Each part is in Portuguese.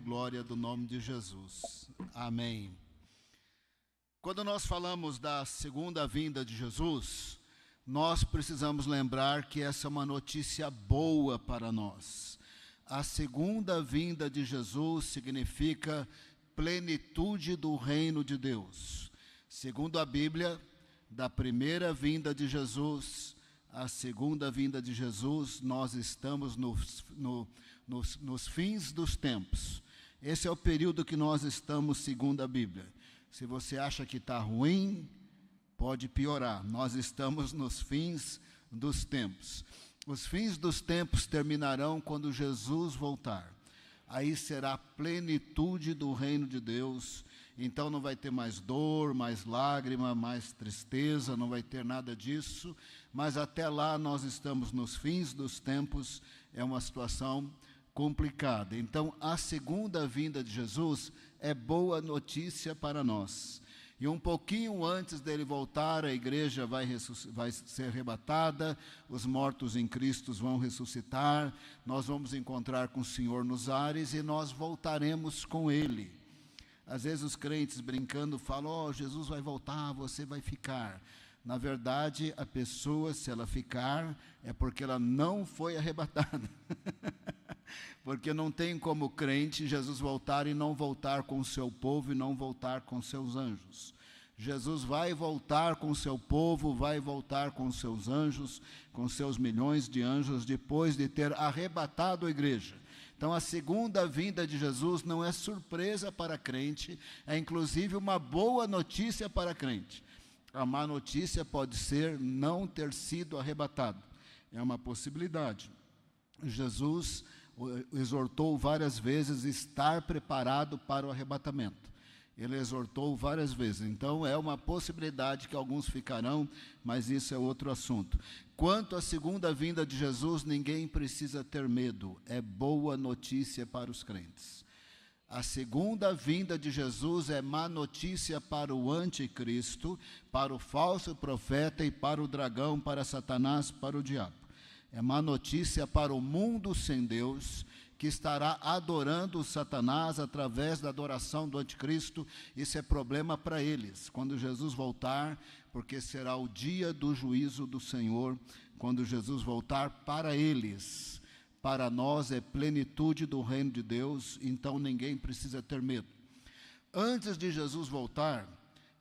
glória do nome de Jesus. Amém. Quando nós falamos da segunda vinda de Jesus, nós precisamos lembrar que essa é uma notícia boa para nós. A segunda vinda de Jesus significa plenitude do reino de Deus. Segundo a Bíblia, da primeira vinda de Jesus à segunda vinda de Jesus, nós estamos nos fins dos tempos. Esse é o período que nós estamos, segundo a Bíblia. Se você acha que está ruim, pode piorar. Nós estamos nos fins dos tempos. Os fins dos tempos terminarão quando Jesus voltar. Aí será a plenitude do reino de Deus. Então não vai ter mais dor, mais lágrima, mais tristeza, não vai ter nada disso. Mas até lá nós estamos nos fins dos tempos. É uma situação complicada. Então a segunda vinda de Jesus é boa notícia para nós. E um pouquinho antes dele voltar, a igreja vai ser arrebatada, os mortos em Cristo vão ressuscitar, nós vamos encontrar com o Senhor nos ares e nós voltaremos com Ele. Às vezes os crentes brincando falam, Jesus vai voltar, você vai ficar. Na verdade, a pessoa, se ela ficar, é porque ela não foi arrebatada. Porque não tem como crente Jesus voltar e não voltar com o seu povo e não voltar com seus anjos. Jesus vai voltar com o seu povo, vai voltar com os seus anjos, com seus milhões de anjos, depois de ter arrebatado a igreja. Então a segunda vinda de Jesus não é surpresa para crente, é inclusive uma boa notícia para crente. A má notícia pode ser não ter sido arrebatado. É uma possibilidade. Jesus exortou várias vezes estar preparado para o arrebatamento. Ele exortou várias vezes. Então é uma possibilidade que alguns ficarão, mas isso é outro assunto. Quanto à segunda vinda de Jesus, ninguém precisa ter medo. É boa notícia para os crentes. A segunda vinda de Jesus é má notícia para o anticristo, para o falso profeta e para o dragão, para Satanás, para o diabo. É má notícia para o mundo sem Deus, que estará adorando Satanás através da adoração do anticristo. Isso é problema para eles, quando Jesus voltar, porque será o dia do juízo do Senhor, quando Jesus voltar para eles. Para nós é plenitude do reino de Deus, então ninguém precisa ter medo. Antes de Jesus voltar,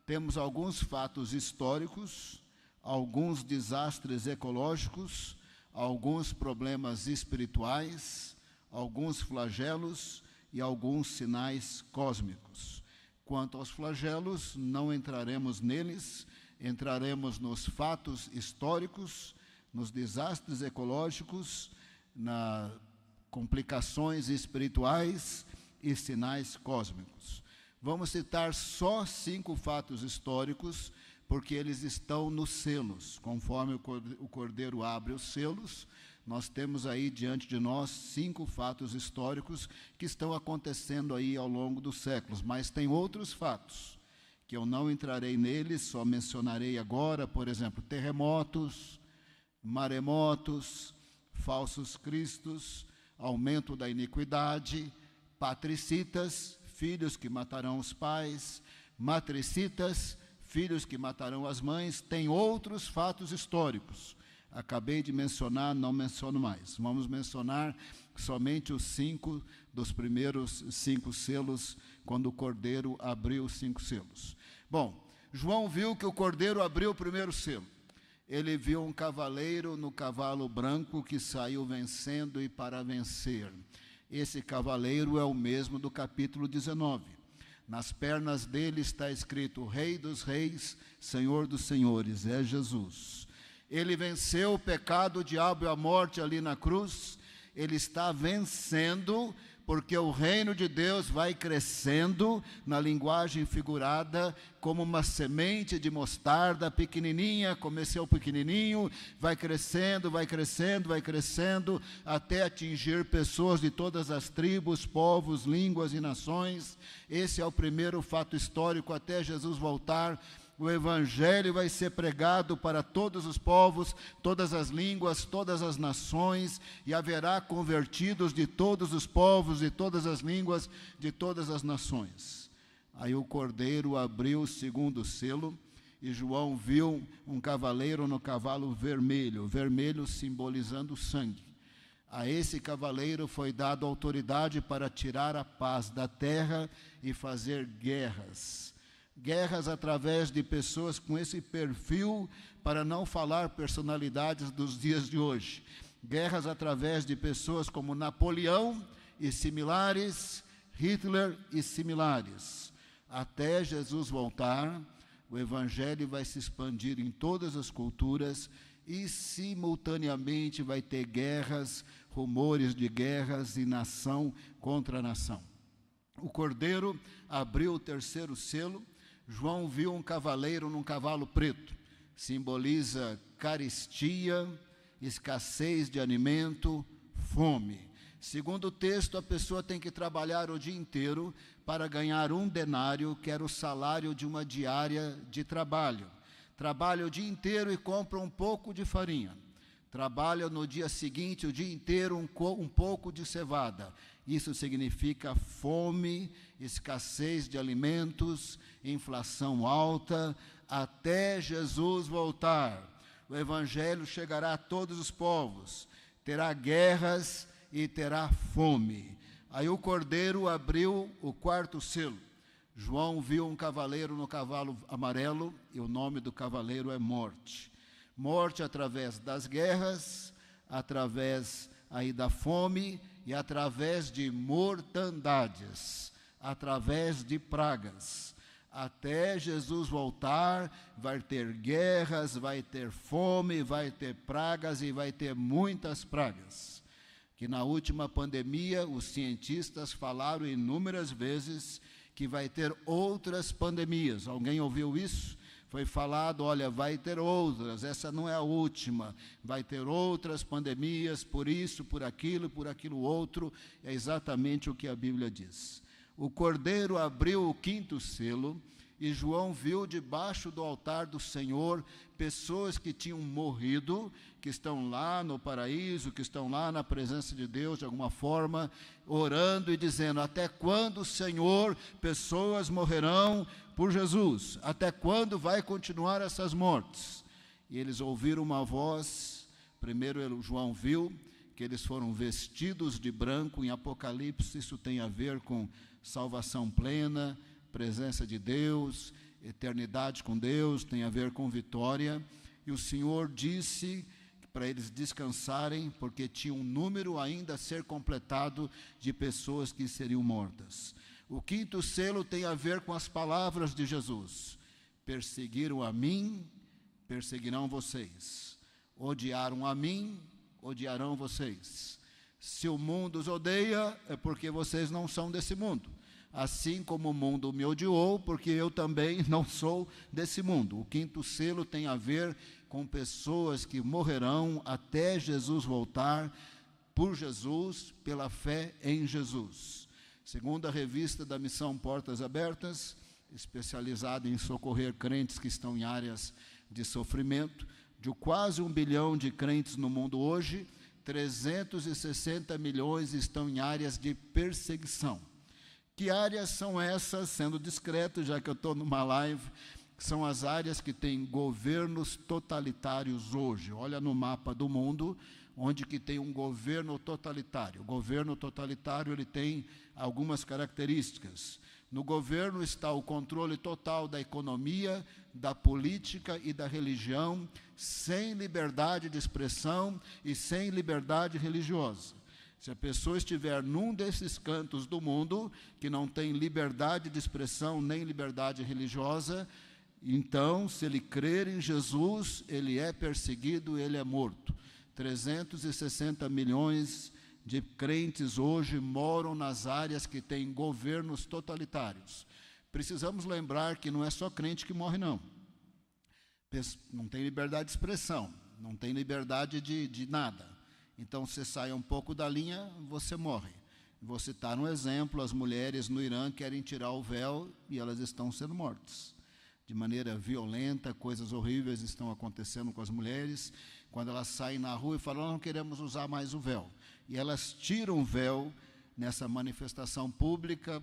temos alguns fatos históricos, alguns desastres ecológicos, alguns problemas espirituais, alguns flagelos e alguns sinais cósmicos. Quanto aos flagelos, não entraremos neles, entraremos nos fatos históricos, nos desastres ecológicos, nas complicações espirituais e sinais cósmicos. Vamos citar só 5 fatos históricos, porque eles estão nos selos. Conforme o Cordeiro abre os selos, nós temos aí diante de nós 5 fatos históricos que estão acontecendo aí ao longo dos séculos. Mas tem outros fatos, que eu não entrarei neles, só mencionarei agora, por exemplo, terremotos, maremotos, falsos cristos, aumento da iniquidade, patricitas, filhos que matarão os pais, matricitas, filhos que matarão as mães. Tem outros fatos históricos. Acabei de mencionar, não menciono mais. Vamos mencionar somente os 5 dos primeiros 5 selos, quando o Cordeiro abriu os 5 selos. Bom, João viu que o Cordeiro abriu o primeiro selo. Ele viu um cavaleiro no cavalo branco que saiu vencendo e para vencer. Esse cavaleiro é o mesmo do capítulo 19. Nas pernas dele está escrito Rei dos Reis, Senhor dos Senhores, é Jesus. Ele venceu o pecado, o diabo e a morte ali na cruz. Ele está vencendo, porque o reino de Deus vai crescendo, na linguagem figurada, como uma semente de mostarda pequenininha, começou pequenininho, vai crescendo, vai crescendo, vai crescendo, até atingir pessoas de todas as tribos, povos, línguas e nações. Esse é o primeiro fato histórico, até Jesus voltar. o evangelho vai ser pregado para todos os povos, todas as línguas, todas as nações, e haverá convertidos de todos os povos, de todas as línguas, de todas as nações. Aí o cordeiro abriu o segundo selo, e João viu um cavaleiro no cavalo vermelho, vermelho simbolizando o sangue. A esse cavaleiro foi dado autoridade para tirar a paz da terra e fazer guerras. Guerras através de pessoas com esse perfil, para não falar personalidades dos dias de hoje. Guerras através de pessoas como Napoleão e similares, Hitler e similares. Até Jesus voltar, o evangelho vai se expandir em todas as culturas e simultaneamente vai ter guerras, rumores de guerras e nação contra nação. O cordeiro abriu o terceiro selo. João viu um cavaleiro num cavalo preto. Simboliza carestia, escassez de alimento, fome. Segundo o texto, a pessoa tem que trabalhar o dia inteiro para ganhar 1 denário, que era o salário de uma diária de trabalho. Trabalha o dia inteiro e compra um pouco de farinha. Trabalha no dia seguinte o dia inteiro um pouco de cevada. Isso significa fome, escassez de alimentos, inflação alta, até Jesus voltar. O evangelho chegará a todos os povos, terá guerras e terá fome. Aí o cordeiro abriu o quarto selo. João viu um cavaleiro no cavalo amarelo, e o nome do cavaleiro é Morte. Morte através das guerras, através aí da fome e através de mortandades, através de pragas. Até Jesus voltar, vai ter guerras, vai ter fome, vai ter pragas e vai ter muitas pragas. Que na última pandemia, os cientistas falaram inúmeras vezes que vai ter outras pandemias. Alguém ouviu isso? Foi falado, olha, vai ter outras, essa não é a última, vai ter outras pandemias, por isso, por aquilo outro, é exatamente o que a Bíblia diz. O cordeiro abriu o quinto selo, e João viu debaixo do altar do Senhor pessoas que tinham morrido, que estão lá no paraíso, que estão lá na presença de Deus de alguma forma, orando e dizendo: até quando, Senhor, pessoas morrerão por Jesus? Até quando vai continuar essas mortes? E eles ouviram uma voz. Primeiro João viu que eles foram vestidos de branco. Em Apocalipse isso tem a ver com salvação plena, presença de Deus, eternidade com Deus, tem a ver com vitória. E o Senhor disse para eles descansarem, porque tinha um número ainda a ser completado de pessoas que seriam mortas. O quinto selo tem a ver com as palavras de Jesus: perseguiram a mim, perseguirão vocês. Odiaram a mim, odiarão vocês. Se o mundo os odeia, é porque vocês não são desse mundo. Assim como o mundo me odiou, porque eu também não sou desse mundo. O quinto selo tem a ver com pessoas que morrerão até Jesus voltar, por Jesus, pela fé em Jesus. Segundo a revista da Missão Portas Abertas, especializada em socorrer crentes que estão em áreas de sofrimento, de quase 1 bilhão de crentes no mundo hoje, 360 milhões estão em áreas de perseguição. Que áreas são essas? Sendo discreto, já que eu estou numa live, são as áreas que têm governos totalitários hoje. Olha no mapa do mundo, onde que tem um governo totalitário. O governo totalitário, ele tem algumas características. No governo está o controle total da economia, da política e da religião, sem liberdade de expressão e sem liberdade religiosa. Se a pessoa estiver num desses cantos do mundo, que não tem liberdade de expressão nem liberdade religiosa, então, se ele crer em Jesus, ele é perseguido, ele é morto. 360 milhões de crentes hoje moram nas áreas que têm governos totalitários. Precisamos lembrar que não é só crente que morre, não. Não tem liberdade de expressão, não tem liberdade de nada. Então, você sai um pouco da linha, você morre. Vou citar um exemplo: as mulheres no Irã querem tirar o véu e elas estão sendo mortas. de maneira violenta, coisas horríveis estão acontecendo com as mulheres, quando elas saem na rua e falam, nós não queremos usar mais o véu. E elas tiram o véu nessa manifestação pública.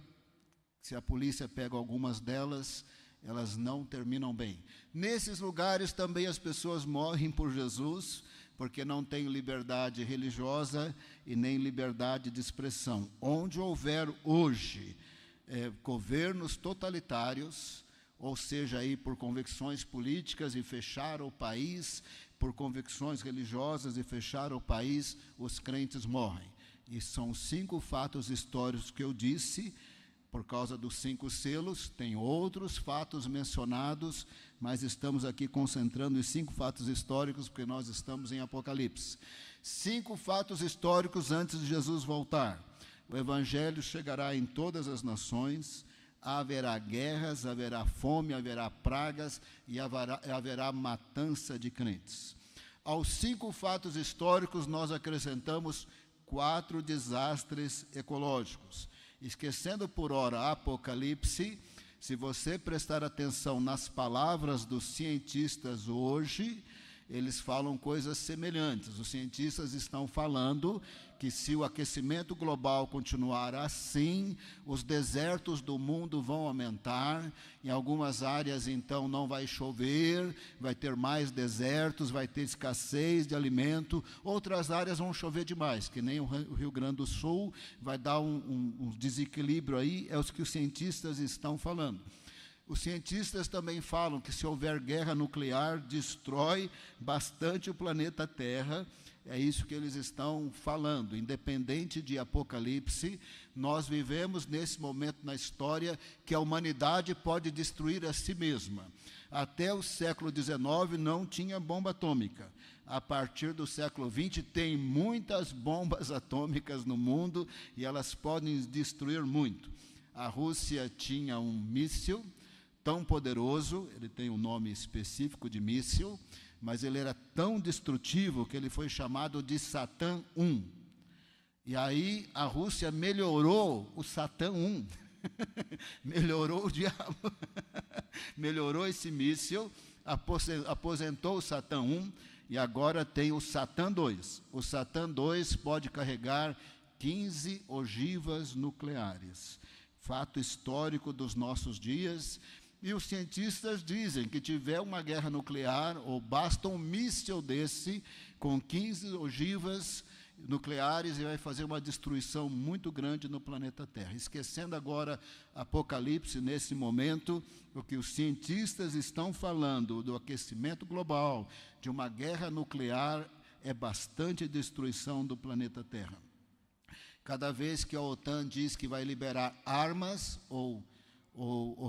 Se a polícia pega algumas delas, elas não terminam bem. Nesses lugares também as pessoas morrem por Jesus, porque não têm liberdade religiosa e nem liberdade de expressão. Onde houver hoje governos totalitários, ou seja, aí por convicções políticas e fechar o país, por convicções religiosas e fechar o país, os crentes morrem. E são 5 fatos históricos que eu disse, por causa dos 5 selos. Tem outros fatos mencionados, mas estamos aqui concentrando em 5 fatos históricos, porque nós estamos em Apocalipse. 5 fatos históricos antes de Jesus voltar. O Evangelho chegará em todas as nações, haverá guerras, haverá fome, haverá pragas e haverá matança de crentes. Aos 5 fatos históricos nós acrescentamos 4 desastres ecológicos. Esquecendo por ora Apocalipse, se você prestar atenção nas palavras dos cientistas hoje, eles falam coisas semelhantes. Os cientistas estão falando que se o aquecimento global continuar assim, os desertos do mundo vão aumentar, em algumas áreas então não vai chover, vai ter mais desertos, vai ter escassez de alimento, outras áreas vão chover demais, que nem o Rio Grande do Sul, vai dar um desequilíbrio aí, é o que os cientistas estão falando. Os cientistas também falam que se houver guerra nuclear, destrói bastante o planeta Terra. É isso que eles estão falando. Independente de Apocalipse, nós vivemos nesse momento na história que a humanidade pode destruir a si mesma. Até o século XIX não tinha bomba atômica. A partir do século XX tem muitas bombas atômicas no mundo e elas podem destruir muito. A Rússia tinha um míssil tão poderoso, ele tem um nome específico de míssil, mas ele era tão destrutivo que ele foi chamado de Satã I. E aí a Rússia melhorou o Satã I, melhorou o diabo, melhorou esse míssil, aposentou o Satã I e agora tem o Satã II. O Satã II pode carregar 15 ogivas nucleares. Fato histórico dos nossos dias. E os cientistas dizem que tiver uma guerra nuclear, ou basta um míssil desse, com 15 ogivas nucleares, e vai fazer uma destruição muito grande no planeta Terra. Esquecendo agora Apocalipse, nesse momento, o que os cientistas estão falando do aquecimento global, de uma guerra nuclear, é bastante destruição do planeta Terra. Cada vez que a OTAN diz que vai liberar armas ou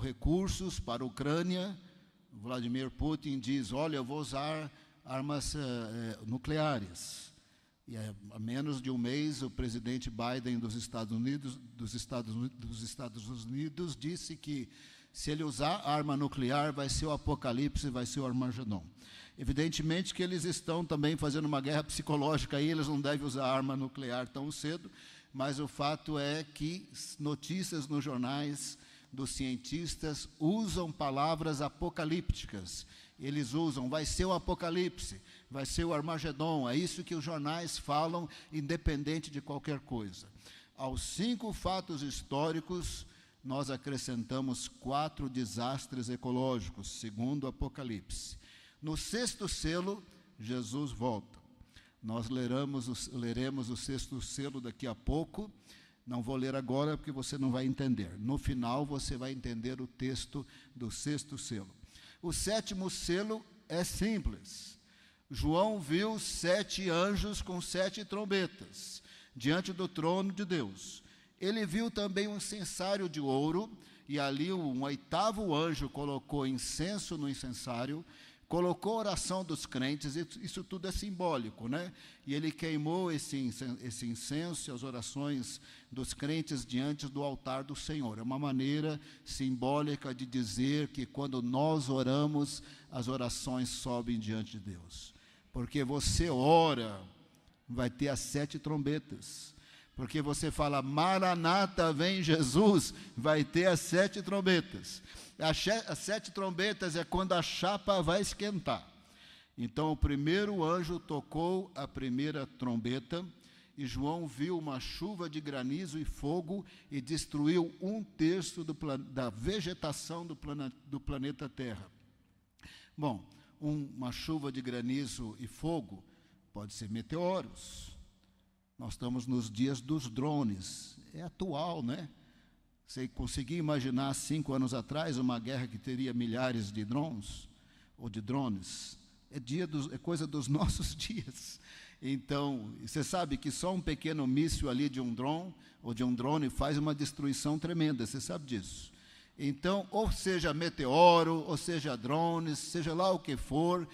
recursos para a Ucrânia, Vladimir Putin diz, olha, eu vou usar armas nucleares. E há menos de um mês, o presidente Biden dos Estados Unidos disse que se ele usar arma nuclear, vai ser o Apocalipse, vai ser o Armagedon. Evidentemente que eles estão também fazendo uma guerra psicológica aí, eles não devem usar arma nuclear tão cedo, mas o fato é que notícias nos jornais dos cientistas usam palavras apocalípticas. Eles usam, vai ser o Apocalipse, vai ser o Armagedon, é isso que os jornais falam, independente de qualquer coisa. Aos 5 fatos históricos, nós acrescentamos 4 desastres ecológicos, segundo o Apocalipse. No 6º selo, Jesus volta. Nós leremos o 6º selo daqui a pouco. Não vou ler agora porque você não vai entender. No final você vai entender o texto do 6º selo. O 7º selo é simples. João viu 7 anjos com 7 trombetas diante do trono de Deus. Ele viu também um incensário de ouro, e ali um 8º anjo colocou incenso no incensário, colocou a oração dos crentes, isso tudo é simbólico, né? E ele queimou esse incenso e as orações dos crentes diante do altar do Senhor. É uma maneira simbólica de dizer que quando nós oramos, as orações sobem diante de Deus. Porque você ora, vai ter as 7 trombetas. Porque você fala, Maranata, vem Jesus, vai ter as 7 trombetas. As 7 trombetas é quando a chapa vai esquentar. Então o primeiro anjo tocou a primeira trombeta, e João viu uma chuva de granizo e fogo, e destruiu 1/3 da vegetação do planeta Terra. Bom, uma chuva de granizo e fogo pode ser meteoros. Nós estamos nos dias dos drones. É atual, né? Você conseguia imaginar 5 anos atrás uma guerra que teria milhares de drones ou de drones? É coisa dos nossos dias. Então, você sabe que só um pequeno míssil ali de um drone ou de um drone faz uma destruição tremenda, você sabe disso. Então, ou seja meteoro, ou seja drones, seja lá o que for,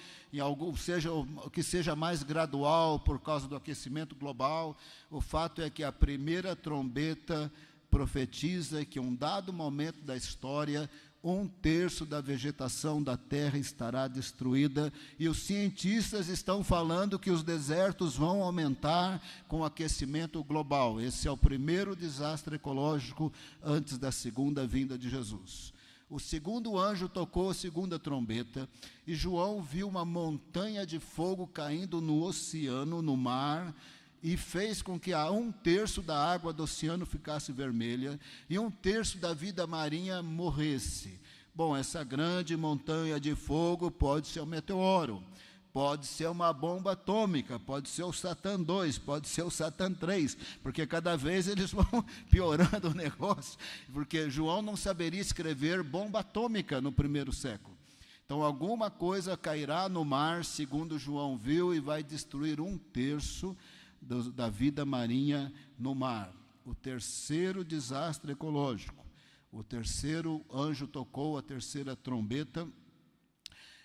seja o que seja mais gradual por causa do aquecimento global, o fato é que a primeira trombeta profetiza que em um dado momento da história, 1/3 da vegetação da terra estará destruída, e os cientistas estão falando que os desertos vão aumentar com o aquecimento global. Esse é o primeiro desastre ecológico antes da segunda vinda de Jesus. O segundo anjo tocou a segunda trombeta, e João viu uma montanha de fogo caindo no oceano, no mar, e fez com que 1/3 da água do oceano ficasse vermelha, e 1/3 da vida marinha morresse. Bom, essa grande montanha de fogo pode ser um meteoro, pode ser uma bomba atômica, pode ser o Satã 2, pode ser o Satã 3, porque cada vez eles vão piorando o negócio, porque João não saberia escrever bomba atômica no primeiro século. Então, alguma coisa cairá no mar, segundo João viu, e vai destruir 1/3 da vida marinha no mar. O terceiro desastre ecológico. O terceiro anjo tocou a terceira trombeta,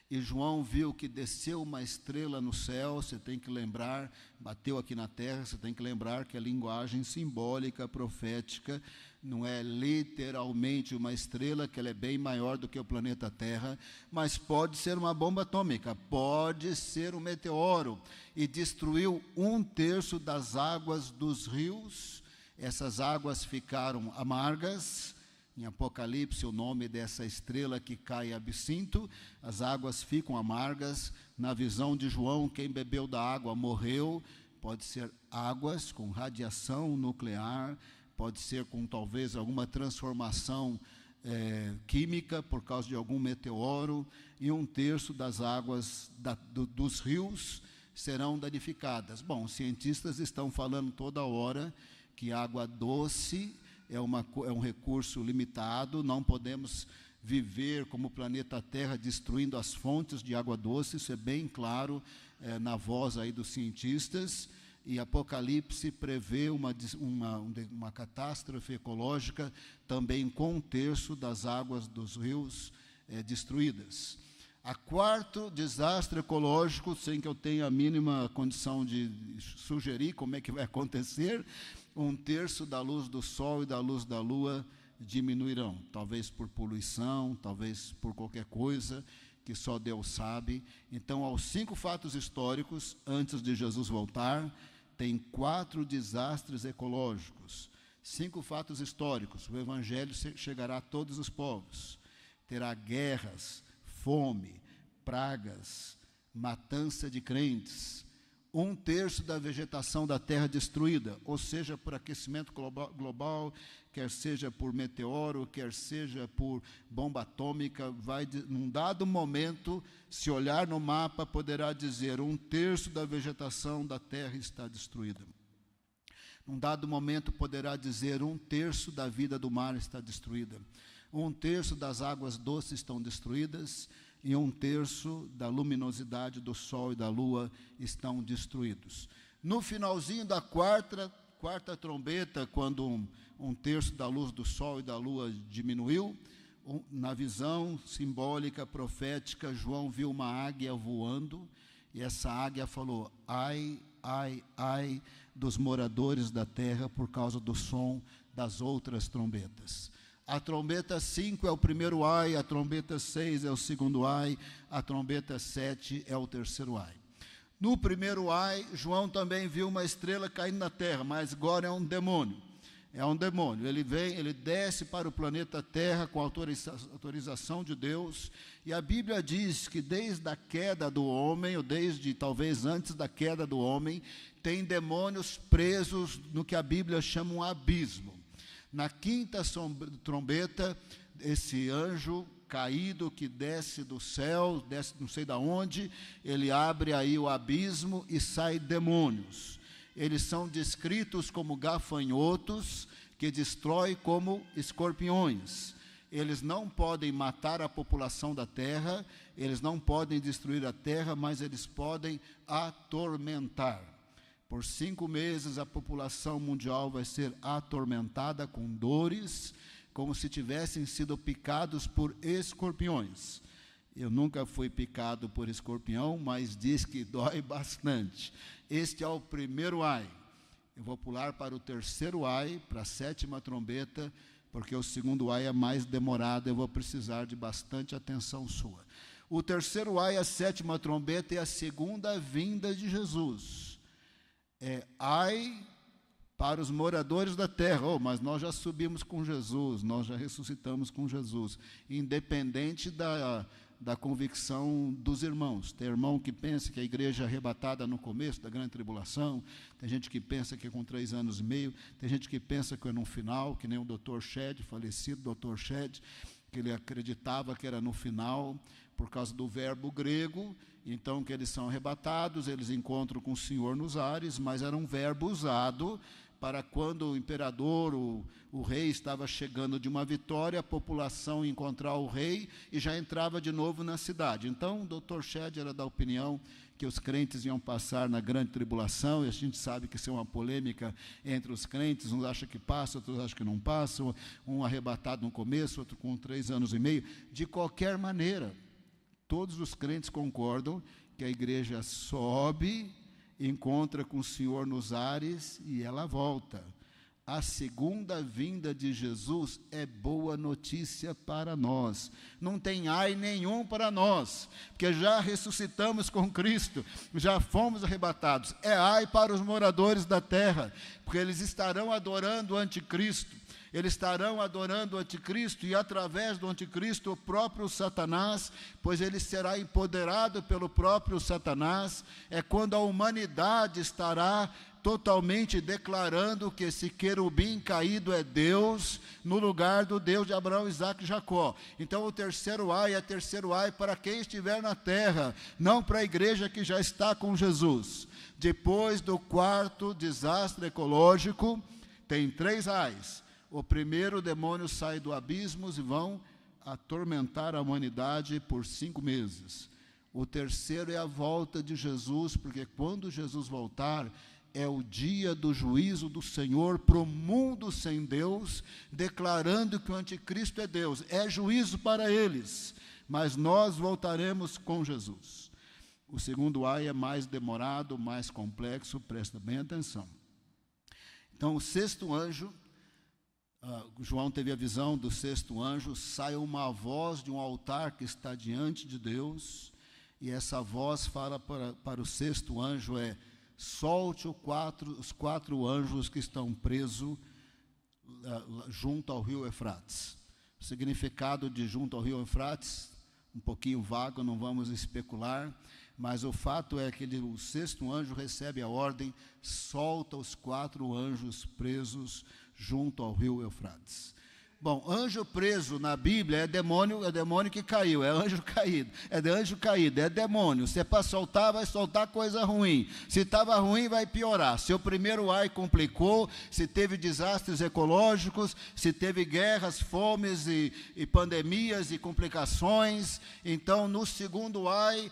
e João viu que desceu uma estrela no céu. Você tem que lembrar, bateu aqui na terra, você tem que lembrar que a linguagem simbólica, profética, não é literalmente uma estrela, que ela é bem maior do que o planeta Terra, mas pode ser uma bomba atômica, pode ser um meteoro, e destruiu 1/3 das águas dos rios. Essas águas ficaram amargas. Em Apocalipse, o nome dessa estrela que cai é absinto. As águas ficam amargas. Na visão de João, quem bebeu da água morreu. Pode ser águas com radiação nuclear, pode ser com talvez alguma transformação química por causa de algum meteoro, e 1/3 das águas dos rios serão danificadas. Bom, os cientistas estão falando toda hora que água doce é um recurso limitado, não podemos viver como o planeta Terra destruindo as fontes de água doce, isso é bem claro na voz aí dos cientistas, e Apocalipse prevê uma catástrofe ecológica também com 1/3 das águas dos rios destruídas. A quarto desastre ecológico, sem que eu tenha a mínima condição de sugerir como é que vai acontecer, 1/3 da luz do sol e da luz da lua diminuirão, talvez por poluição, talvez por qualquer coisa que só Deus sabe. Então, aos 5 fatos históricos, antes de Jesus voltar, tem 4 desastres ecológicos. 5 fatos históricos. O Evangelho chegará a todos os povos. Terá guerras, fome, pragas, matança de crentes, 1/3 da vegetação da terra destruída, ou seja, por aquecimento global, quer seja por meteoro, quer seja por bomba atômica. Num dado momento, se olhar no mapa, poderá dizer 1/3 da vegetação da terra está destruída. Num dado momento, poderá dizer 1/3 da vida do mar está destruída. 1/3 das águas doces estão destruídas, e 1/3 da luminosidade do sol e da lua estão destruídos. No finalzinho da quarta trombeta, quando 1/3 da luz do sol e da lua diminuiu, na visão simbólica, profética, João viu uma águia voando, e essa águia falou: ai, ai, ai dos moradores da terra por causa do som das outras trombetas. A trombeta 5 é o primeiro ai, a trombeta 6 é o segundo ai, a trombeta 7 é o terceiro ai. No primeiro ai, João também viu uma estrela caindo na terra, mas agora é um demônio. é um demônio. Ele vem, ele desce para o planeta Terra com autorização de Deus, e a Bíblia diz que desde a queda do homem, ou desde talvez antes da queda do homem, tem demônios presos no que a Bíblia chama um abismo. Na quinta trombeta, esse anjo caído que desce do céu, desce não sei de onde, ele abre aí o abismo e sai demônios. Eles são descritos como gafanhotos, que destrói como escorpiões. Eles não podem matar a população da terra, eles não podem destruir a terra, mas eles podem atormentar. Por 5 meses a população mundial vai ser atormentada com dores, como se tivessem sido picados por escorpiões. Eu nunca fui picado por escorpião, mas diz que dói bastante. Este é o primeiro ai. Eu vou pular para o terceiro ai, para a 7ª trombeta, porque o segundo ai é mais demorado, eu vou precisar de bastante atenção sua. O terceiro ai, a 7ª trombeta, é a segunda vinda de Jesus. É ai para os moradores da terra. Mas nós já subimos com Jesus, nós já ressuscitamos com Jesus, independente da convicção dos irmãos. Tem irmão que pensa que a igreja é arrebatada no começo da grande tribulação, tem gente que pensa que é com 3 anos e meio, tem gente que pensa que é no final, que nem o Dr. Shedd, falecido Dr. Shedd, que ele acreditava que era no final, por causa do verbo grego, então que eles são arrebatados, eles encontram com o Senhor nos ares, mas era um verbo usado para quando o imperador, o rei estava chegando de uma vitória, a população encontrar o rei e já entrava de novo na cidade. Então, o Dr. Shedd era da opinião que os crentes iam passar na grande tribulação, e a gente sabe que isso é uma polêmica entre os crentes, uns acham que passa, outros acham que não passam, um arrebatado no começo, outro com 3 anos e meio. De qualquer maneira, todos os crentes concordam que a igreja sobe, encontra com o Senhor nos ares e ela volta. A segunda vinda de Jesus é boa notícia para nós. Não tem ai nenhum para nós, porque já ressuscitamos com Cristo, já fomos arrebatados. É ai para os moradores da terra, porque eles estarão adorando o anticristo. Eles estarão adorando o anticristo e através do anticristo o próprio Satanás, pois ele será empoderado pelo próprio Satanás. É quando a humanidade estará totalmente declarando que esse querubim caído é Deus, no lugar do Deus de Abraão, Isaque e Jacó. Então o terceiro ai é terceiro ai para quem estiver na terra, não para a igreja que já está com Jesus. Depois do 4º desastre ecológico, tem 3 ais. O primeiro, o demônio sai do abismo e vão atormentar a humanidade por 5 meses. O terceiro é a volta de Jesus, porque quando Jesus voltar, é o dia do juízo do Senhor para o mundo sem Deus, declarando que o anticristo é Deus. É juízo para eles, mas nós voltaremos com Jesus. O segundo ai é mais demorado, mais complexo, presta bem atenção. Então, o 6º anjo, João teve a visão do 6º anjo, sai uma voz de um altar que está diante de Deus, e essa voz fala para o 6º anjo, solte os 4 anjos que estão presos junto ao rio Eufrates. O significado de junto ao rio Eufrates, um pouquinho vago, não vamos especular, mas o fato é que o 6º anjo recebe a ordem, solta os 4 anjos presos junto ao rio Eufrates. Bom, anjo preso na Bíblia é demônio que caiu, é anjo caído, é demônio. Se é para soltar, vai soltar coisa ruim. Se estava ruim, vai piorar. Se o primeiro ai complicou, se teve desastres ecológicos, se teve guerras, fomes e pandemias e complicações, então no segundo ai,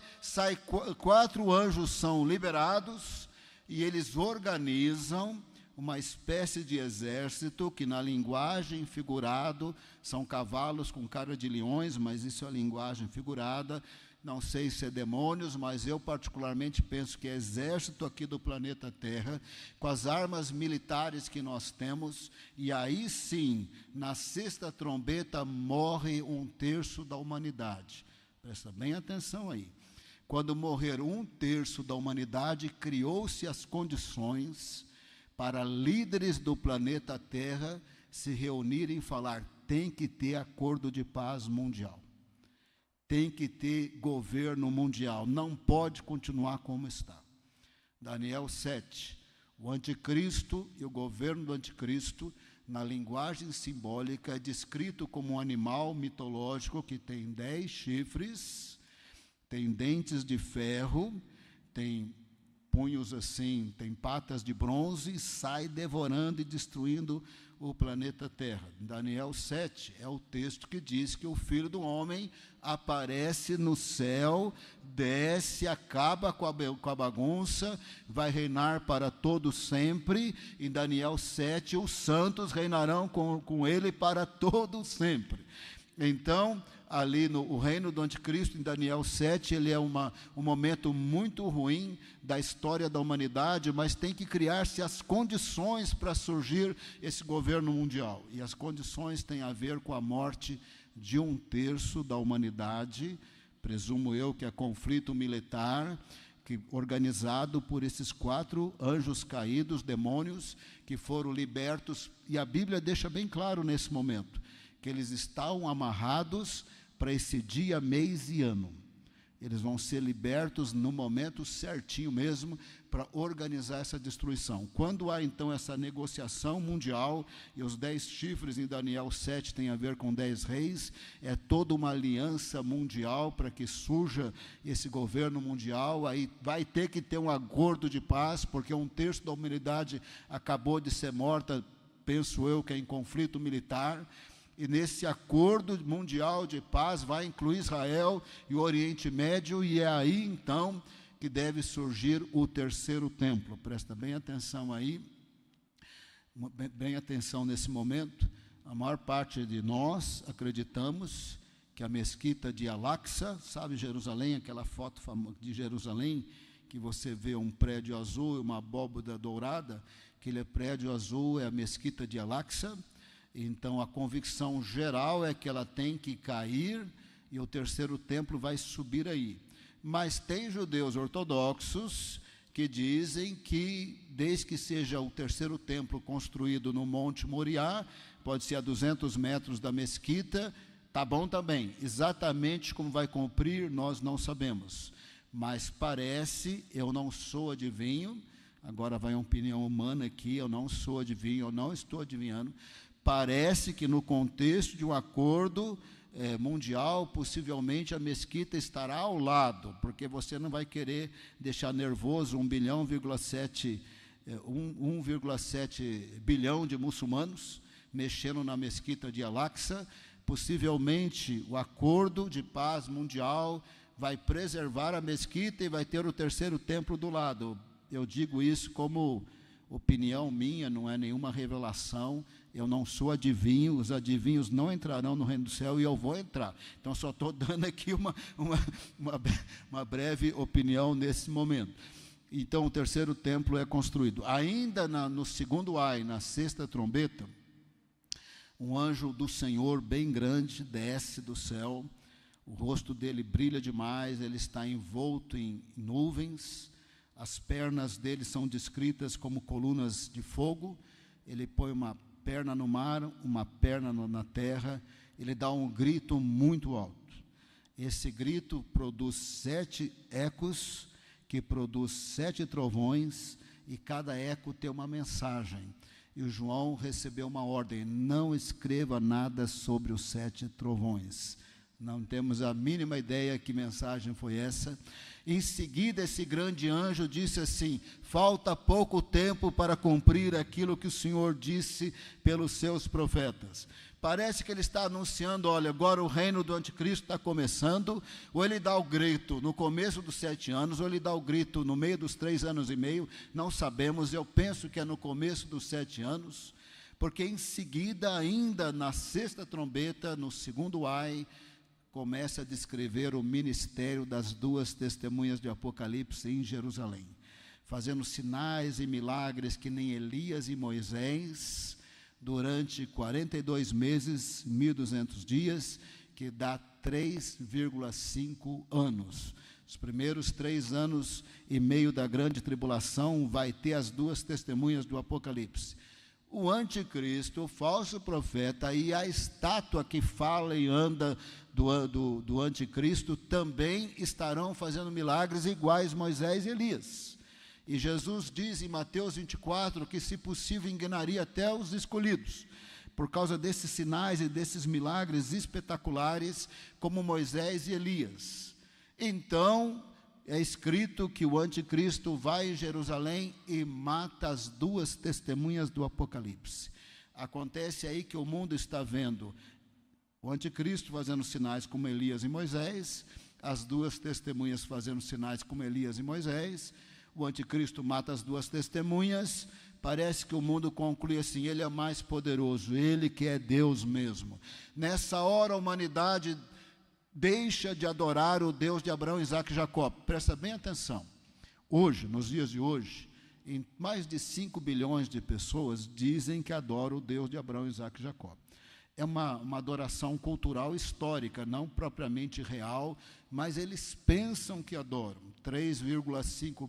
4 anjos são liberados e eles organizam uma espécie de exército que na linguagem figurado são cavalos com cara de leões, mas isso é a linguagem figurada, não sei se é demônios, mas eu particularmente penso que é exército aqui do planeta Terra, com as armas militares que nós temos, e aí sim, na 6ª trombeta morre 1/3 da humanidade. Presta bem atenção aí. Quando morrer 1/3 da humanidade, criou-se as condições para líderes do planeta Terra se reunirem e falar: tem que ter acordo de paz mundial, tem que ter governo mundial, não pode continuar como está. Daniel 7, o anticristo e o governo do anticristo, na linguagem simbólica, é descrito como um animal mitológico que tem 10 chifres, tem dentes de ferro, tem punhos assim, tem patas de bronze, e sai devorando e destruindo o planeta Terra. Daniel 7 é o texto que diz que o Filho do Homem aparece no céu, desce, acaba com a bagunça, vai reinar para todo sempre. Em Daniel 7, os santos reinarão com ele para todo sempre. Então, ali no reino do anticristo, em Daniel 7, ele é um momento muito ruim da história da humanidade, mas tem que criar-se as condições para surgir esse governo mundial. E as condições têm a ver com a morte de 1/3 da humanidade, presumo eu que é conflito militar, organizado por esses 4 anjos caídos, demônios, que foram libertos, e a Bíblia deixa bem claro nesse momento, que eles estão amarrados para esse dia, mês e ano. Eles vão ser libertos no momento certinho mesmo para organizar essa destruição. Quando há então essa negociação mundial, e os 10 chifres em Daniel 7 tem a ver com 10 reis, é toda uma aliança mundial para que surja esse governo mundial. Aí vai ter que ter um acordo de paz, porque 1/3 da humanidade acabou de ser morta, penso eu que é em conflito militar. E nesse acordo mundial de paz vai incluir Israel e o Oriente Médio, e é aí então que deve surgir o 3º templo. Presta bem atenção aí, bem atenção nesse momento. A maior parte de nós acreditamos que a mesquita de Al-Aqsa, sabe Jerusalém, aquela foto famosa de Jerusalém, que você vê um prédio azul e uma abóbada dourada, aquele prédio azul é a mesquita de Al-Aqsa. Então, a convicção geral é que ela tem que cair e o 3º templo vai subir aí. Mas tem judeus ortodoxos que dizem que, desde que seja o 3º templo construído no Monte Moriá, pode ser a 200 metros da mesquita, tá bom também. Exatamente como vai cumprir, nós não sabemos. Mas parece, eu não sou adivinho, agora vai uma opinião humana aqui, eu não sou adivinho, eu não estou adivinhando. Parece que no contexto de um acordo mundial, possivelmente a mesquita estará ao lado, porque você não vai querer deixar nervoso 1,7 bilhão de muçulmanos mexendo na mesquita de Al-Aqsa. Possivelmente o acordo de paz mundial vai preservar a mesquita e vai ter o 3º templo do lado. Eu digo isso como opinião minha, não é nenhuma revelação. Eu não sou adivinho, os adivinhos não entrarão no reino do céu e eu vou entrar. Então, só estou dando aqui uma breve opinião nesse momento. Então, o 3º templo é construído. Ainda no 2º ai, na 6ª trombeta, um anjo do Senhor bem grande desce do céu, o rosto dele brilha demais, ele está envolto em nuvens, as pernas dele são descritas como colunas de fogo, ele põe uma perna no mar, uma perna na terra, ele dá um grito muito alto. Esse grito produz 7 ecos, que produz 7 trovões, e cada eco tem uma mensagem. E o João recebeu uma ordem: não escreva nada sobre os 7 trovões. Não temos a mínima ideia que mensagem foi essa. Em seguida, esse grande anjo disse assim: falta pouco tempo para cumprir aquilo que o Senhor disse pelos seus profetas. Parece que ele está anunciando: olha, agora o reino do anticristo está começando. Ou ele dá o grito no começo dos 7 anos, ou ele dá o grito no meio dos 3 anos e meio, não sabemos. Eu penso que é no começo dos 7 anos, porque em seguida, ainda na 6ª trombeta, no 2º ai, começa a descrever o ministério das 2 testemunhas de Apocalipse em Jerusalém, fazendo sinais e milagres que nem Elias e Moisés, durante 42 meses, 1.200 dias, que dá 3,5 anos. Os primeiros 3 anos e meio da grande tribulação vai ter as 2 testemunhas do Apocalipse. O anticristo, o falso profeta e a estátua que fala e anda do anticristo também estarão fazendo milagres iguais Moisés e Elias. E Jesus diz em Mateus 24 que, se possível, enganaria até os escolhidos, por causa desses sinais e desses milagres espetaculares como Moisés e Elias. Então, é escrito que o anticristo vai em Jerusalém e mata as 2 testemunhas do Apocalipse. Acontece aí que o mundo está vendo o anticristo fazendo sinais como Elias e Moisés, as 2 testemunhas fazendo sinais como Elias e Moisés. O anticristo mata as 2 testemunhas. Parece que o mundo conclui assim: ele é mais poderoso, ele que é Deus mesmo. Nessa hora a humanidade deixa de adorar o Deus de Abraão, Isaque e Jacó. Presta bem atenção. Hoje, nos dias de hoje, mais de 5 bilhões de pessoas dizem que adoram o Deus de Abraão, Isaque e Jacó. É uma adoração cultural histórica, não propriamente real, mas eles pensam que adoram. 3,5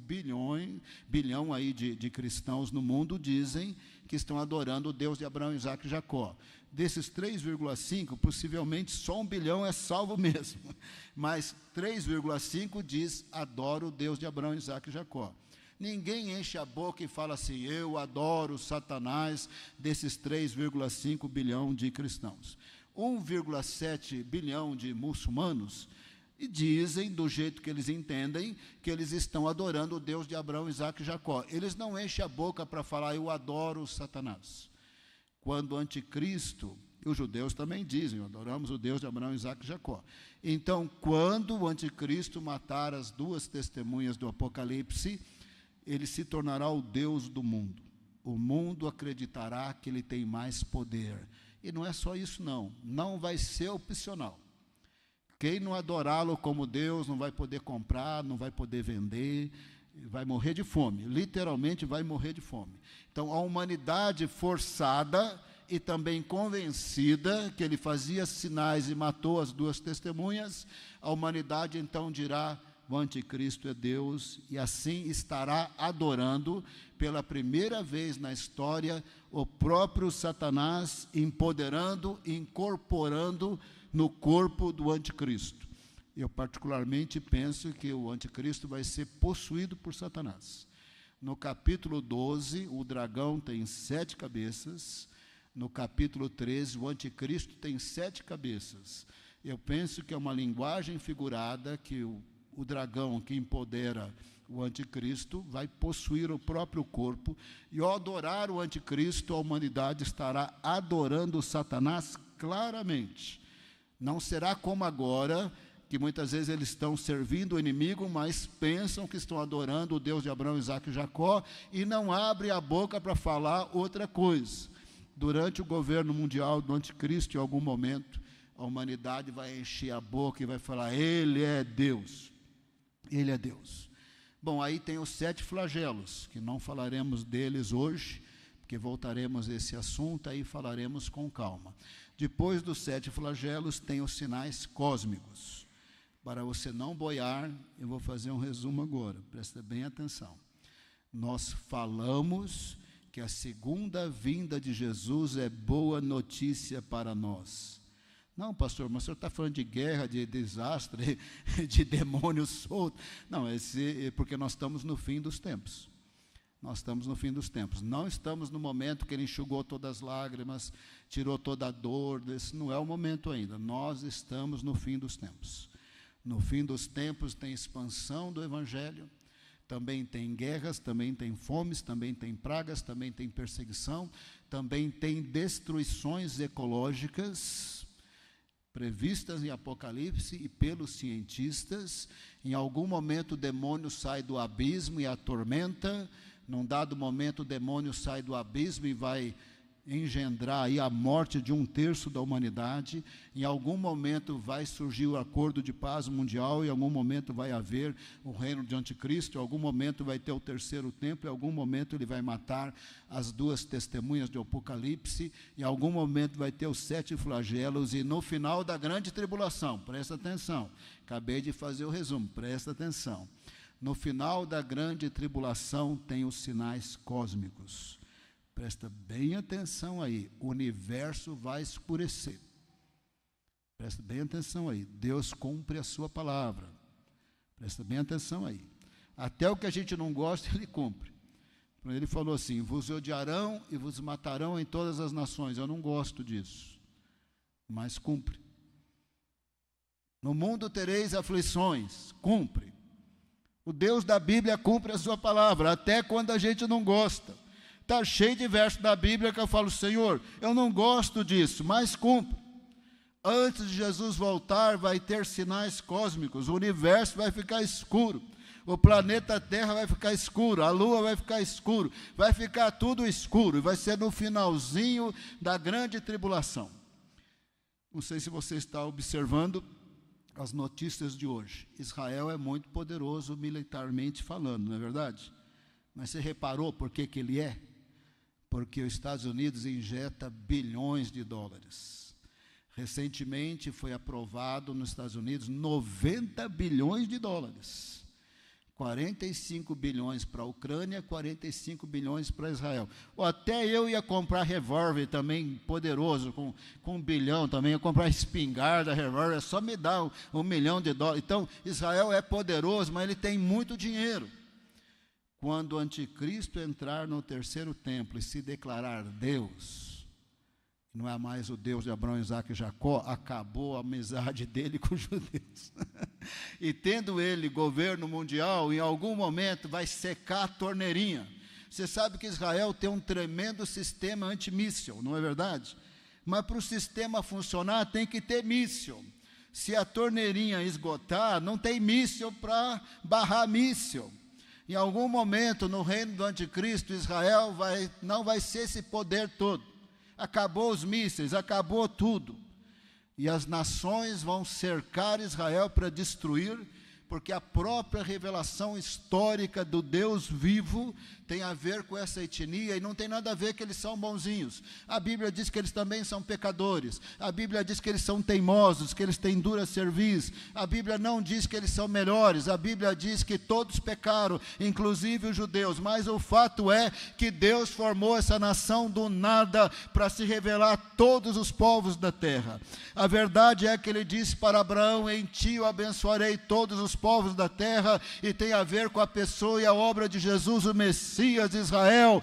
bilhão aí de cristãos no mundo dizem que estão adorando o Deus de Abraão, Isaque e Jacó. Desses 3,5, possivelmente só 1 bilhão é salvo mesmo, mas 3,5 diz: adoro o Deus de Abraão, Isaque e Jacó. Ninguém enche a boca e fala assim: eu adoro Satanás, desses 3,5 bilhão de cristãos. 1,7 bilhão de muçulmanos e dizem, do jeito que eles entendem, que eles estão adorando o Deus de Abraão, Isaque e Jacó. Eles não enchem a boca para falar: eu adoro Satanás. Quando o anticristo, e os judeus também dizem: adoramos o Deus de Abraão, Isaque e Jacó. Então, quando o anticristo matar as 2 testemunhas do Apocalipse, ele se tornará o Deus do mundo. O mundo acreditará que ele tem mais poder. E não é só isso não, não vai ser opcional. Quem não adorá-lo como Deus não vai poder comprar, não vai poder vender, vai morrer de fome, literalmente vai morrer de fome. Então, a humanidade forçada e também convencida que ele fazia sinais e matou as 2 testemunhas, a humanidade então dirá: o anticristo é Deus, e assim estará adorando pela primeira vez na história o próprio Satanás, empoderando, incorporando no corpo do anticristo. Eu particularmente penso que o anticristo vai ser possuído por Satanás. No capítulo 12, o dragão tem 7 cabeças. No capítulo 13, o anticristo tem 7 cabeças. Eu penso que é uma linguagem figurada que o dragão que empodera o anticristo vai possuir o próprio corpo, e ao adorar o anticristo, a humanidade estará adorando Satanás claramente. Não será como agora, que muitas vezes eles estão servindo o inimigo, mas pensam que estão adorando o Deus de Abraão, Isaque e Jacó, e não abrem a boca para falar outra coisa. Durante o governo mundial do anticristo, em algum momento, a humanidade vai encher a boca e vai falar: ele é Deus. Ele é Deus. Bom, aí tem os 7 flagelos, que não falaremos deles hoje, porque voltaremos a esse assunto, aí falaremos com calma. Depois dos 7 flagelos, tem os sinais cósmicos. Para você não boiar, eu vou fazer um resumo agora, presta bem atenção. Nós falamos que a segunda vinda de Jesus é boa notícia para nós. Não, pastor, mas o senhor está falando de guerra, de desastre, de demônios soltos. Não, é porque nós estamos no fim dos tempos. Nós estamos no fim dos tempos. Não estamos no momento que ele enxugou todas as lágrimas, tirou toda a dor. Esse não é o momento ainda. Nós estamos no fim dos tempos. No fim dos tempos tem expansão do evangelho, também tem guerras, também tem fomes, também tem pragas, também tem perseguição, também tem destruições ecológicas previstas em Apocalipse e pelos cientistas. Em algum momento o demônio sai do abismo e atormenta. Num dado momento o demônio sai do abismo e vai engendrar aí a morte de 1/3 da humanidade. Em algum momento vai surgir o acordo de paz mundial, em algum momento vai haver o reino de anticristo, em algum momento vai ter o terceiro templo, em algum momento ele vai matar as 2 testemunhas do Apocalipse, em algum momento vai ter os 7 flagelos, e no final da grande tribulação, presta atenção, acabei de fazer o resumo, presta atenção, no final da grande tribulação tem os sinais cósmicos. Presta bem atenção aí, o universo vai escurecer. Presta bem atenção aí, Deus cumpre a sua palavra. Presta bem atenção aí. Até o que a gente não gosta, Ele cumpre. Ele falou assim, vos odiarão e vos matarão em todas as nações. Eu não gosto disso, mas cumpre. No mundo tereis aflições, cumpre. O Deus da Bíblia cumpre a sua palavra, até quando a gente não gosta. Está cheio de versos da Bíblia que eu falo, Senhor, eu não gosto disso, mas cumpre. Antes de Jesus voltar, vai ter sinais cósmicos, o universo vai ficar escuro, o planeta Terra vai ficar escuro, a Lua vai ficar escuro, vai ficar tudo escuro, e vai ser no finalzinho da grande tribulação. Não sei se você está observando as notícias de hoje. Israel é muito poderoso militarmente falando, não é verdade? Mas você reparou por que ele é? Porque os Estados Unidos injeta bilhões de dólares. Recentemente foi aprovado nos Estados Unidos 90 bilhões de dólares. 45 bilhões para a Ucrânia, 45 bilhões para Israel. Ou até eu ia comprar revólver também poderoso, com 1 bilhão também, ia comprar espingarda, revólver, só me dá $1 milhão. Então, Israel é poderoso, mas ele tem muito dinheiro. Quando o anticristo entrar no terceiro templo e se declarar Deus, não é mais o Deus de Abraão, Isaque e Jacó, acabou a amizade dele com os judeus. E tendo ele governo mundial, em algum momento vai secar a torneirinha. Você sabe que Israel tem um tremendo sistema antimíssil, não é verdade? Mas para o sistema funcionar tem que ter míssil. Se a torneirinha esgotar, não tem míssil para barrar míssil. Em algum momento, no reino do anticristo, Israel não vai ser esse poder todo. Acabou os mísseis, acabou tudo. E as nações vão cercar Israel para destruir, porque a própria revelação histórica do Deus vivo tem a ver com essa etnia, e não tem nada a ver que eles são bonzinhos. A Bíblia diz que eles também são pecadores. A Bíblia diz que eles são teimosos, que eles têm dura cerviz. A Bíblia não diz que eles são melhores. A Bíblia diz que todos pecaram, inclusive os judeus. Mas o fato é que Deus formou essa nação do nada para se revelar a todos os povos da terra. A verdade é que ele disse para Abraão, em ti eu abençoarei todos os povos da terra, e tem a ver com a pessoa e a obra de Jesus, o Messias de Israel,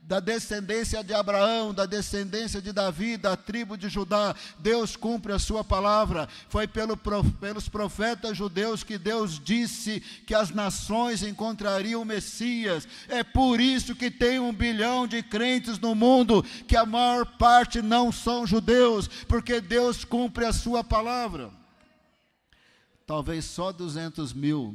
da descendência de Abraão, da descendência de Davi, da tribo de Judá. Deus cumpre a sua palavra. Foi pelos profetas judeus que Deus disse que as nações encontrariam o Messias. É por isso que tem 1 bilhão de crentes no mundo, que a maior parte não são judeus, porque Deus cumpre a sua palavra. Talvez só 200 mil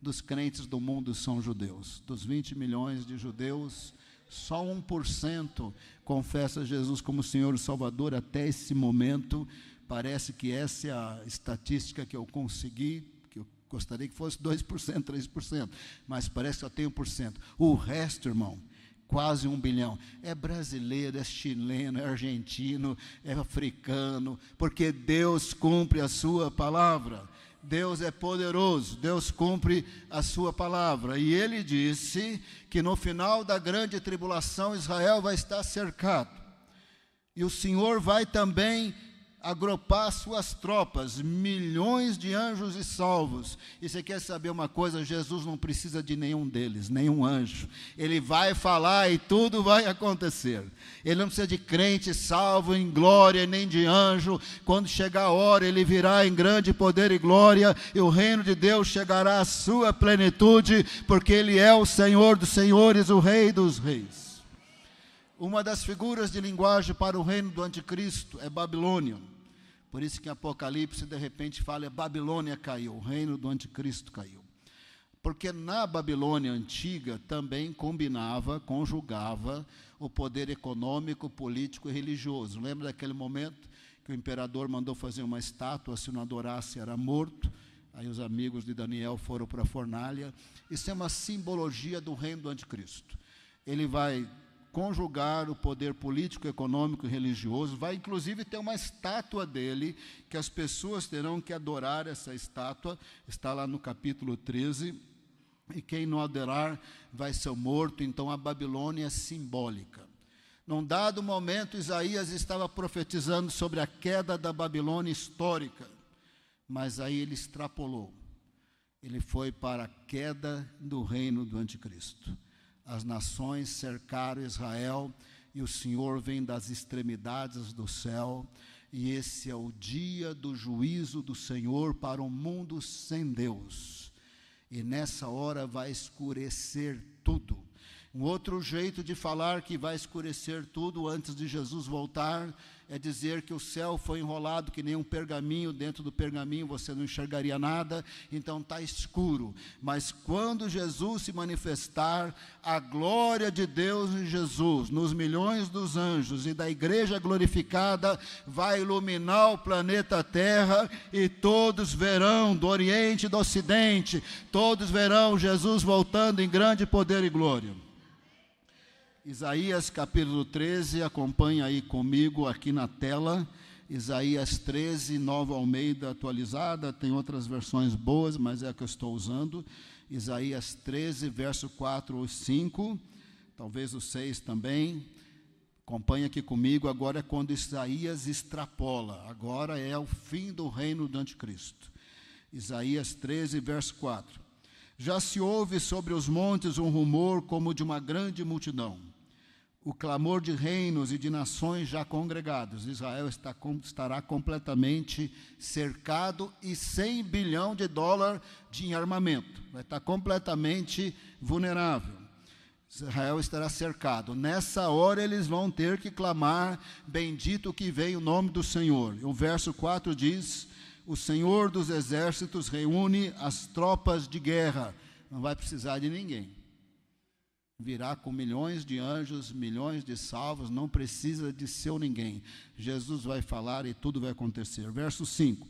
dos crentes do mundo são judeus. Dos 20 milhões de judeus, só 1% confessa Jesus como Senhor e Salvador até esse momento. Parece que essa é a estatística que eu consegui, que eu gostaria que fosse 2%, 3%, mas parece que só tem 1%. O resto, irmão, quase 1 bilhão, é brasileiro, é chileno, é argentino, é africano, porque Deus cumpre a sua palavra. Deus é poderoso, Deus cumpre a sua palavra. E ele disse que no final da grande tribulação Israel vai estar cercado. E o Senhor vai também agrupar suas tropas, milhões de anjos e salvos. E você quer saber uma coisa? Jesus não precisa de nenhum deles, nenhum anjo. Ele vai falar e tudo vai acontecer. Ele não precisa de crente salvo em glória, nem de anjo. Quando chegar a hora, ele virá em grande poder e glória, e o reino de Deus chegará à sua plenitude, porque ele é o Senhor dos senhores, o Rei dos reis. Uma das figuras de linguagem para o reino do anticristo é Babilônia. Por isso que em Apocalipse, de repente, fala, Babilônia caiu, o reino do anticristo caiu. Porque na Babilônia antiga também conjugava o poder econômico, político e religioso. Lembra daquele momento que o imperador mandou fazer uma estátua, se não adorasse era morto? Aí os amigos de Daniel foram para a fornalha. Isso é uma simbologia do reino do anticristo. Ele vai conjugar o poder político, econômico e religioso, vai inclusive ter uma estátua dele, que as pessoas terão que adorar essa estátua, está lá no capítulo 13, e quem não adorar vai ser morto. Então a Babilônia é simbólica. Num dado momento, Isaías estava profetizando sobre a queda da Babilônia histórica, mas aí ele extrapolou. Ele foi para a queda do reino do anticristo. As nações cercaram Israel e o Senhor vem das extremidades do céu, e esse é o dia do juízo do Senhor para um mundo sem Deus. E nessa hora vai escurecer tudo. Um outro jeito de falar que vai escurecer tudo antes de Jesus voltar é dizer que o céu foi enrolado que nem um pergaminho, dentro do pergaminho você não enxergaria nada, então está escuro. Mas quando Jesus se manifestar, a glória de Deus em Jesus, nos milhões dos anjos e da igreja glorificada, vai iluminar o planeta Terra, e todos verão, do Oriente e do Ocidente, todos verão Jesus voltando em grande poder e glória. Isaías capítulo 13, acompanha aí comigo aqui na tela. Isaías 13, Nova Almeida atualizada, tem outras versões boas, mas é a que eu estou usando. Isaías 13, verso 4 ou 5, talvez o 6 também. Acompanha aqui comigo. Agora é quando Isaías extrapola, agora é o fim do reino do anticristo. Isaías 13, verso 4. Já se ouve sobre os montes um rumor como de uma grande multidão, o clamor de reinos e de nações já congregados. Israel estará completamente cercado e $100 bilhões de armamento. Vai estar completamente vulnerável. Israel estará cercado. Nessa hora eles vão ter que clamar: bendito que vem o nome do Senhor. E o verso 4 diz: o Senhor dos exércitos reúne as tropas de guerra. Não vai precisar de ninguém. Virá com milhões de anjos, milhões de salvos, não precisa de seu ninguém. Jesus vai falar e tudo vai acontecer. Verso 5.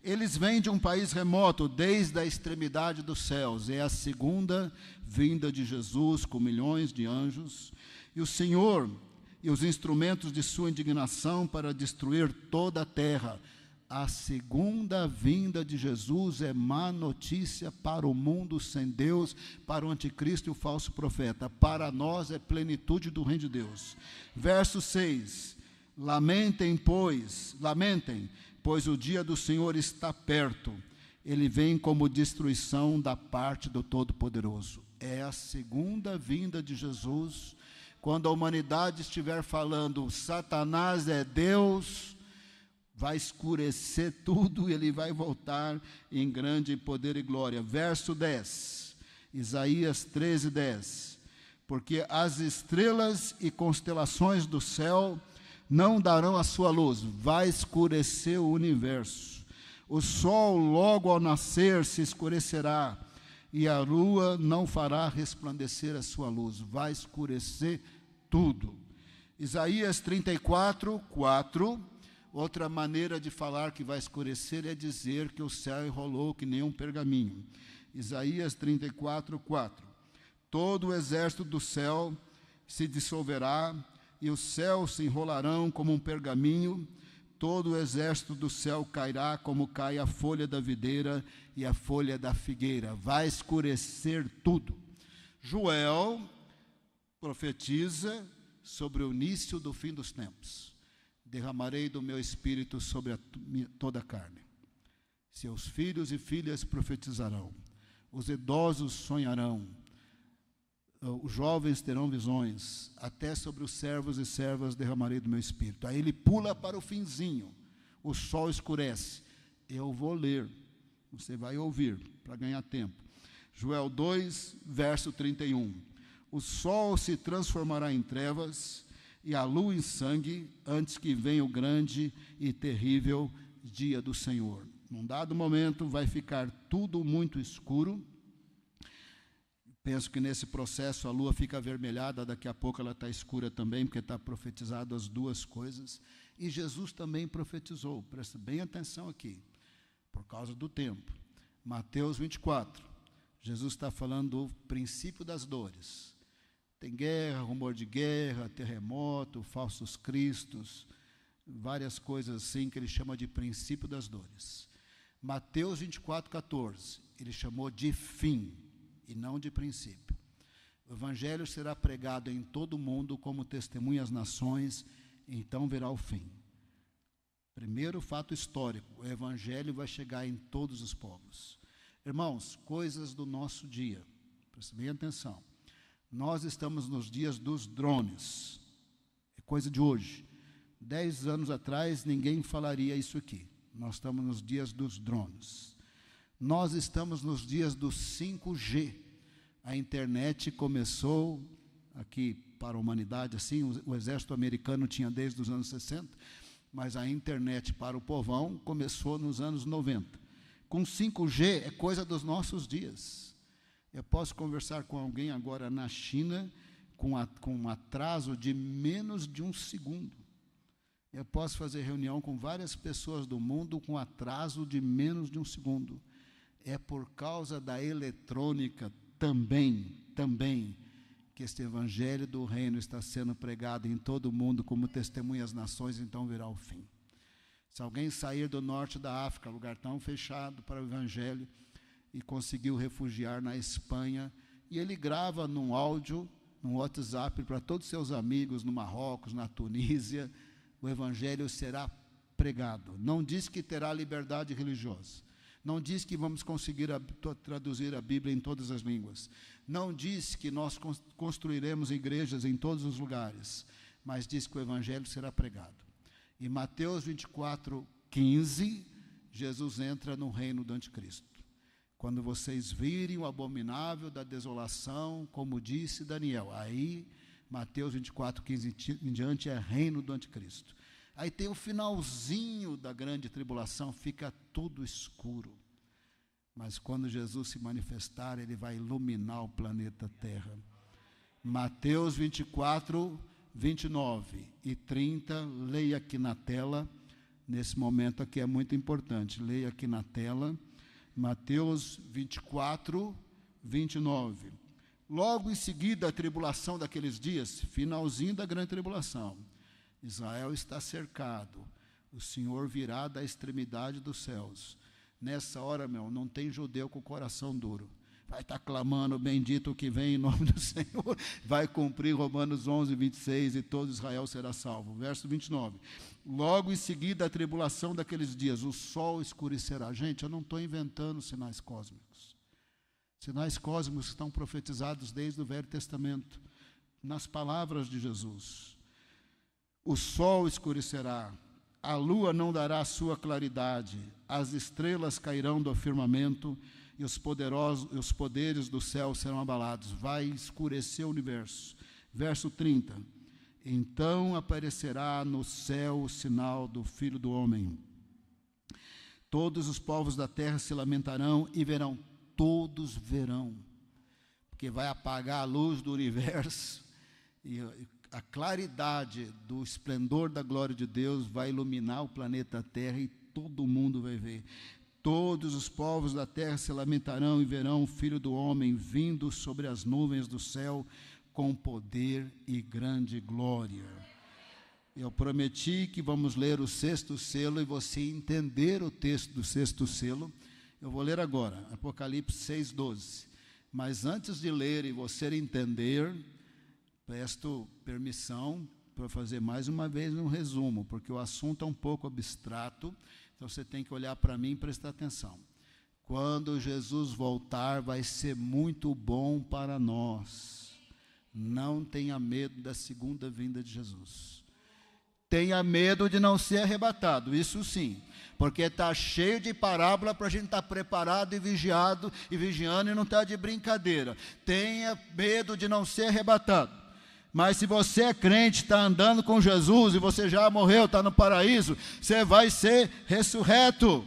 Eles vêm de um país remoto, desde a extremidade dos céus. É a segunda vinda de Jesus com milhões de anjos. E o Senhor e os instrumentos de sua indignação para destruir toda a terra. A segunda vinda de Jesus é má notícia para o mundo sem Deus, para o anticristo e o falso profeta. Para nós é plenitude do reino de Deus. Verso 6. Lamentem, pois o dia do Senhor está perto. Ele vem como destruição da parte do Todo-Poderoso. É a segunda vinda de Jesus. Quando a humanidade estiver falando, Satanás é Deus, vai escurecer tudo e ele vai voltar em grande poder e glória. Verso 10, Isaías 13, 10. Porque as estrelas e constelações do céu não darão a sua luz, vai escurecer o universo. O sol logo ao nascer se escurecerá, e a lua não fará resplandecer a sua luz, vai escurecer tudo. Isaías 34, 4. Outra maneira de falar que vai escurecer é dizer que o céu enrolou que nem um pergaminho. Isaías 34, 4. Todo o exército do céu se dissolverá, e os céus se enrolarão como um pergaminho. Todo o exército do céu cairá como cai a folha da videira e a folha da figueira. Vai escurecer tudo. Joel profetiza sobre o início do fim dos tempos. Derramarei do meu espírito sobre toda a carne. Seus filhos e filhas profetizarão. Os idosos sonharão. Os jovens terão visões. Até sobre os servos e servas derramarei do meu espírito. Aí ele pula para o finzinho. O sol escurece. Eu vou ler. Você vai ouvir para ganhar tempo. Joel 2, verso 31. O sol se transformará em trevas e a lua em sangue, antes que venha o grande e terrível dia do Senhor. Num dado momento vai ficar tudo muito escuro, Penso que nesse processo a lua fica avermelhada, daqui a pouco ela está escura também, porque está profetizado as duas coisas. E Jesus também profetizou, presta bem atenção aqui, por causa do tempo. Mateus 24, Jesus está falando do princípio das dores. Tem guerra, rumor de guerra, terremoto, falsos cristos, várias coisas assim que ele chama de princípio das dores. Mateus 24, 14, ele chamou de fim e não de princípio. O evangelho será pregado em todo o mundo como testemunha às nações, então virá o fim. Primeiro fato histórico, o evangelho vai chegar em todos os povos. Irmãos, coisas do nosso dia, prestem bem atenção. Nós estamos nos dias dos drones, é coisa de hoje. 10 anos atrás ninguém falaria isso aqui. Nós estamos nos dias dos drones. Nós estamos nos dias do 5G. A internet começou aqui para a humanidade, assim, o exército americano tinha desde os anos 60, mas a internet para o povão começou nos anos 90. Com 5G é coisa dos nossos dias. Eu posso conversar com alguém agora na China com um atraso de menos de um segundo. Eu posso fazer reunião com várias pessoas do mundo com atraso de menos de um segundo. É por causa da eletrônica também, que este evangelho do reino está sendo pregado em todo o mundo como testemunha às nações, então virá o fim. Se alguém sair do norte da África, lugar tão fechado para o evangelho, e conseguiu refugiar na Espanha, e ele grava num áudio, num WhatsApp para todos os seus amigos no Marrocos, na Tunísia, o evangelho será pregado. Não diz que terá liberdade religiosa. Não diz que vamos conseguir traduzir a Bíblia em todas as línguas. Não diz que nós construiremos igrejas em todos os lugares. Mas diz que o evangelho será pregado. Em Mateus 24, 15, Jesus entra no reino do anticristo. Quando vocês virem o abominável da desolação, como disse Daniel, aí Mateus 24, 15 em diante é reino do anticristo. Aí tem o finalzinho da grande tribulação, fica tudo escuro. Mas quando Jesus se manifestar, ele vai iluminar o planeta Terra. Mateus 24, 29 e 30, leia aqui na tela, nesse momento aqui é muito importante, leia aqui na tela, Mateus 24, 29. Logo em seguida a tribulação daqueles dias, finalzinho da grande tribulação, Israel está cercado, o Senhor virá da extremidade dos céus. Nessa hora, não tem judeu com o coração duro. Vai estar clamando, bendito o que vem em nome do Senhor. Vai cumprir Romanos 11, 26, e todo Israel será salvo. Verso 29. Logo em seguida a tribulação daqueles dias, o sol escurecerá. Gente, eu não estou inventando sinais cósmicos. Sinais cósmicos estão profetizados desde o Velho Testamento, nas palavras de Jesus. O sol escurecerá, a lua não dará sua claridade, as estrelas cairão do firmamento e os poderes do céu serão abalados. Vai escurecer o universo. Verso 30. Então aparecerá no céu o sinal do Filho do Homem. Todos os povos da terra se lamentarão e verão. Todos verão. Porque vai apagar a luz do universo e a claridade do esplendor da glória de Deus vai iluminar o planeta Terra e todo mundo vai ver. Todos os povos da terra se lamentarão e verão o Filho do Homem vindo sobre as nuvens do céu com poder e grande glória. Eu prometi que vamos ler o sexto selo e você entender o texto do sexto selo. Eu vou ler agora, Apocalipse 6:12. Mas antes de ler e você entender, peço permissão para fazer mais uma vez um resumo, porque o assunto é um pouco abstrato, então você tem que olhar para mim e prestar atenção. Quando Jesus voltar, vai ser muito bom para nós. Não tenha medo da segunda vinda de Jesus. Tenha medo de não ser arrebatado, isso sim, porque está cheio de parábola para a gente estar preparado e vigiado e vigiando e não estar de brincadeira. Tenha medo de não ser arrebatado. Mas se você é crente, está andando com Jesus e você já morreu, está no paraíso, você vai ser ressurreto.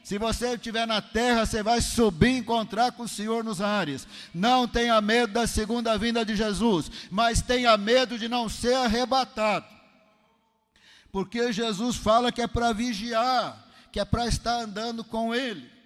Se você estiver na terra, você vai subir e encontrar com o Senhor nos ares. Não tenha medo da segunda vinda de Jesus, mas tenha medo de não ser arrebatado. Porque Jesus fala que é para vigiar, que é para estar andando com Ele.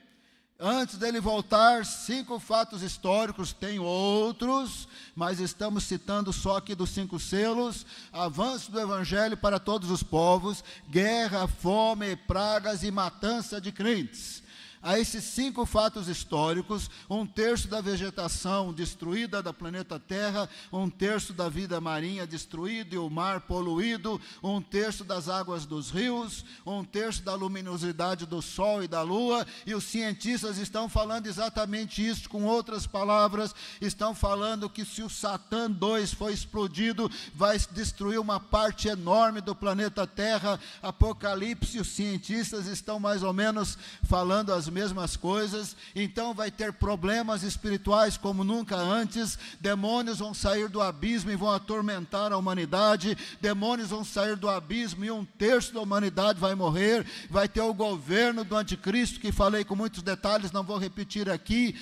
Antes dele voltar, 5 fatos históricos, tem outros, mas estamos citando só aqui dos 5 selos: avanço do evangelho para todos os povos, guerra, fome, pragas e matança de crentes. A esses 5 fatos históricos, 1/3 da vegetação destruída do planeta Terra, 1/3 da vida marinha destruída e o mar poluído, 1/3 das águas dos rios, 1/3 da luminosidade do sol e da lua, e os cientistas estão falando exatamente isso, com outras palavras, estão falando que se o Satã 2 for explodido, vai destruir uma parte enorme do planeta Terra. Apocalipse, os cientistas estão mais ou menos falando as mesmas coisas. Então vai ter problemas espirituais como nunca antes. Demônios vão sair do abismo e vão atormentar a humanidade. Demônios vão sair do abismo e 1/3 da humanidade vai morrer. Vai ter o governo do anticristo, que falei com muitos detalhes, não vou repetir aqui.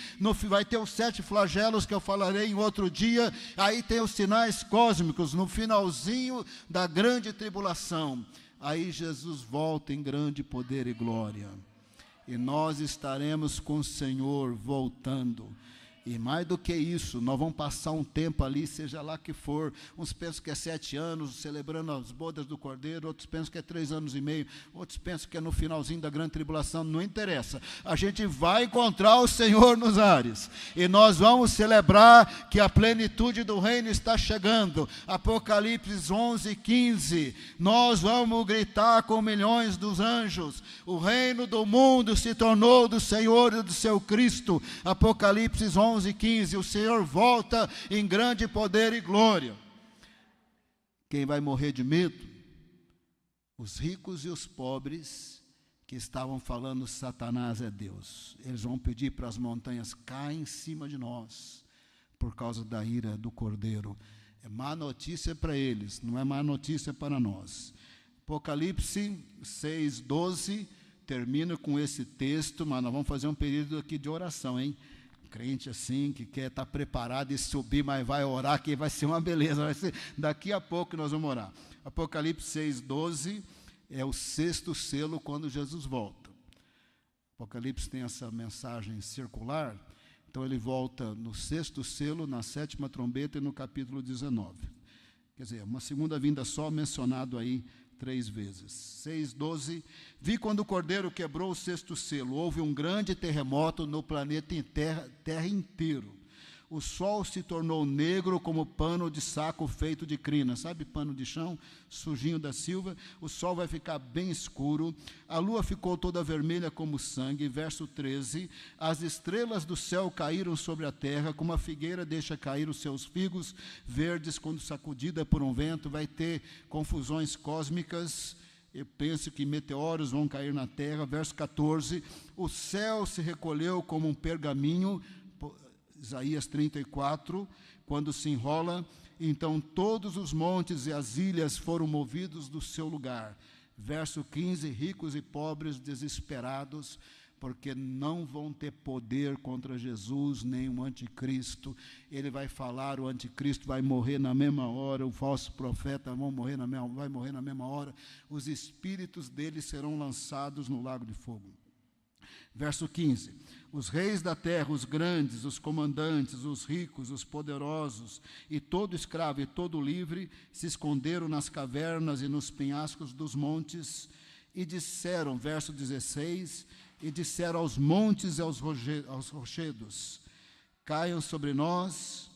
Vai ter os 7 flagelos que eu falarei em outro dia. Aí tem os sinais cósmicos no finalzinho da grande tribulação. Aí Jesus volta em grande poder e glória. E nós estaremos com o Senhor voltando. E mais do que isso, nós vamos passar um tempo ali, seja lá que for. Uns pensam que é 7 anos, celebrando as bodas do Cordeiro. Outros pensam que é 3 anos e meio. Outros pensam que é no finalzinho da grande tribulação. Não interessa. A gente vai encontrar o Senhor nos ares. E nós vamos celebrar que a plenitude do reino está chegando. Apocalipse 11:15. Nós vamos gritar com milhões dos anjos: o reino do mundo se tornou do Senhor e do seu Cristo. Apocalipse 11:15, o Senhor volta em grande poder e glória. Quem vai morrer de medo? Os ricos e os pobres que estavam falando Satanás é Deus. Eles vão pedir para as montanhas: caem em cima de nós, por causa da ira do Cordeiro. É má notícia para eles, não é má notícia para nós. Apocalipse 6:12 termina com esse texto, mas nós vamos fazer um período aqui de oração, hein? Crente assim, que quer estar preparado e subir, mas vai orar, que vai ser uma beleza, vai ser daqui a pouco que nós vamos orar. Apocalipse 6:12 é o 6º selo, quando Jesus volta. Apocalipse tem essa mensagem circular, então ele volta no 6º selo, na 7ª trombeta e no capítulo 19. Quer dizer, uma segunda vinda só, mencionado aí 3 vezes. 6:12, vi quando o Cordeiro quebrou o 6º selo, houve um grande terremoto no planeta terra inteiro. O sol se tornou negro como pano de saco feito de crina. Sabe pano de chão, sujinho da silva? O sol vai ficar bem escuro. A lua ficou toda vermelha como sangue. Verso 13, as estrelas do céu caíram sobre a terra, como a figueira deixa cair os seus figos verdes quando sacudida por um vento. Vai ter confusões cósmicas. Eu penso que meteoros vão cair na terra. Verso 14, o céu se recolheu como um pergaminho. Isaías 34, quando se enrola, então todos os montes e as ilhas foram movidos do seu lugar. Verso 15, ricos e pobres desesperados, porque não vão ter poder contra Jesus, nem o anticristo. Ele vai falar, o anticristo vai morrer na mesma hora, o falso profeta vai morrer na mesma hora, os espíritos deles serão lançados no lago de fogo. Verso 15, os reis da terra, os grandes, os comandantes, os ricos, os poderosos, e todo escravo e todo livre, se esconderam nas cavernas e nos penhascos dos montes, e disseram, verso 16, e disseram aos montes e aos rochedos: caiam sobre nós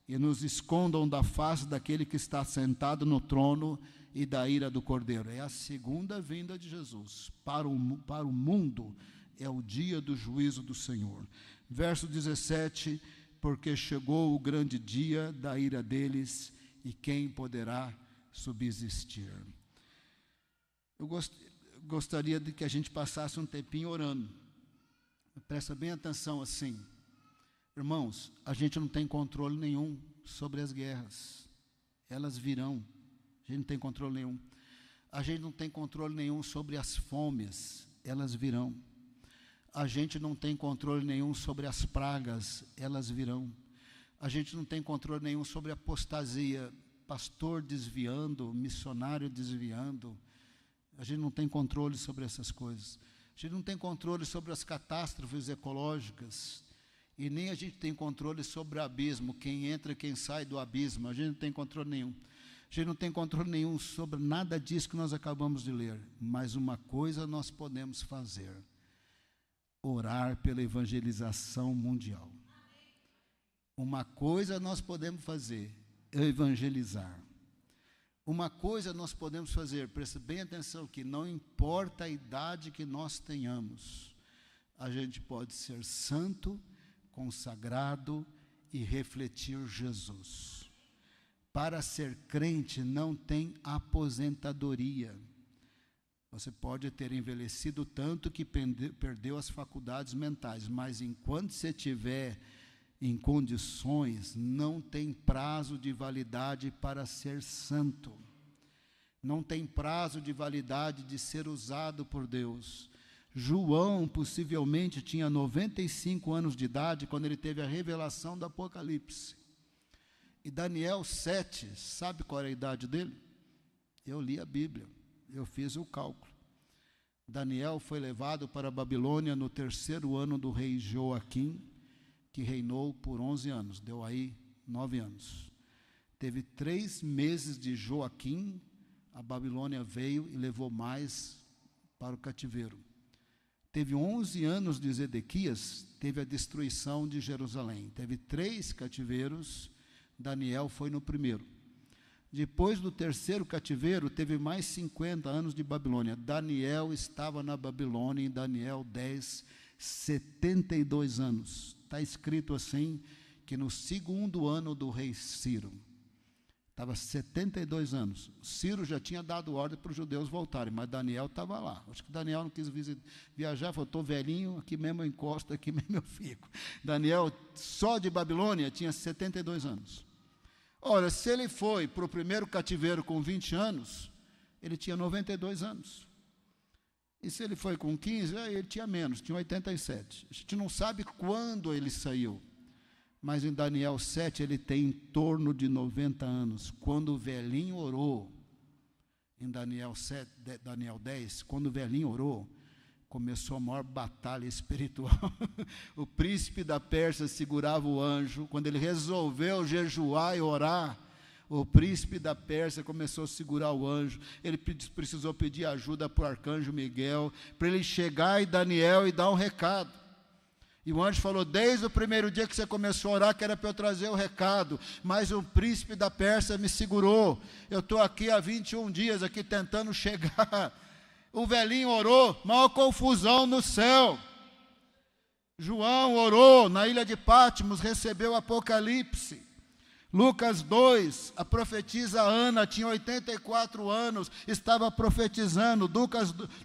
e nos escondam da face daquele que está sentado no trono e da ira do Cordeiro. É a segunda vinda de Jesus para o mundo. É o dia do juízo do Senhor. Verso 17, porque chegou o grande dia da ira deles, e quem poderá subsistir? Eu gostaria de que a gente passasse um tempinho orando. Presta bem atenção assim. Irmãos, a gente não tem controle nenhum sobre as guerras. Elas virão. A gente não tem controle nenhum. A gente não tem controle nenhum sobre as fomes. Elas virão. A gente não tem controle nenhum sobre as pragas, elas virão. A gente não tem controle nenhum sobre a apostasia, pastor desviando, missionário desviando. A gente não tem controle sobre essas coisas. A gente não tem controle sobre as catástrofes ecológicas. E nem a gente tem controle sobre o abismo, quem entra e quem sai do abismo. A gente não tem controle nenhum. A gente não tem controle nenhum sobre nada disso que nós acabamos de ler. Mas uma coisa nós podemos fazer: orar pela evangelização mundial. Uma coisa nós podemos fazer: evangelizar. Uma coisa nós podemos fazer, preste bem atenção, que não importa a idade que nós tenhamos, a gente pode ser santo, consagrado e refletir Jesus. Para ser crente não tem aposentadoria. Você pode ter envelhecido tanto que perdeu as faculdades mentais, mas enquanto você estiver em condições, não tem prazo de validade para ser santo. Não tem prazo de validade de ser usado por Deus. João possivelmente tinha 95 anos de idade quando ele teve a revelação do Apocalipse. E Daniel 7, sabe qual era a idade dele? Eu li a Bíblia, eu fiz o cálculo. Daniel foi levado para a Babilônia no 3º ano do rei Joaquim, que reinou por 11 anos, deu aí 9 anos. Teve 3 meses de Joaquim, a Babilônia veio e levou mais para o cativeiro. Teve 11 anos de Zedequias, teve a destruição de Jerusalém. Teve 3 cativeiros, Daniel foi no primeiro. Depois do 3º cativeiro, teve mais 50 anos de Babilônia. Daniel estava na Babilônia, em Daniel 10, 72 anos. Está escrito assim, que no 2º ano do rei Ciro, estava 72 anos. Ciro já tinha dado ordem para os judeus voltarem, mas Daniel estava lá. Acho que Daniel não quis viajar, falou: estou velhinho, aqui mesmo eu encosto, aqui mesmo eu fico. Daniel, só de Babilônia, tinha 72 anos. Ora, se ele foi para o primeiro cativeiro com 20 anos, ele tinha 92 anos. E se ele foi com 15, ele tinha menos, tinha 87. A gente não sabe quando ele saiu, mas em Daniel 7 ele tem em torno de 90 anos. Quando o velhinho orou, em Daniel 10, quando o velhinho orou, começou a maior batalha espiritual. O príncipe da Pérsia segurava o anjo. Quando ele resolveu jejuar e orar, o príncipe da Pérsia começou a segurar o anjo. Ele precisou pedir ajuda para o arcanjo Miguel, para ele chegar em Daniel e dar um recado. E o anjo falou: desde o primeiro dia que você começou a orar, que era para eu trazer o recado, mas o príncipe da Pérsia me segurou. Eu estou aqui há 21 dias, aqui tentando chegar. O velhinho orou, maior confusão no céu. João orou na ilha de Patmos, recebeu o Apocalipse. Lucas 2, a profetisa Ana tinha 84 anos, estava profetizando.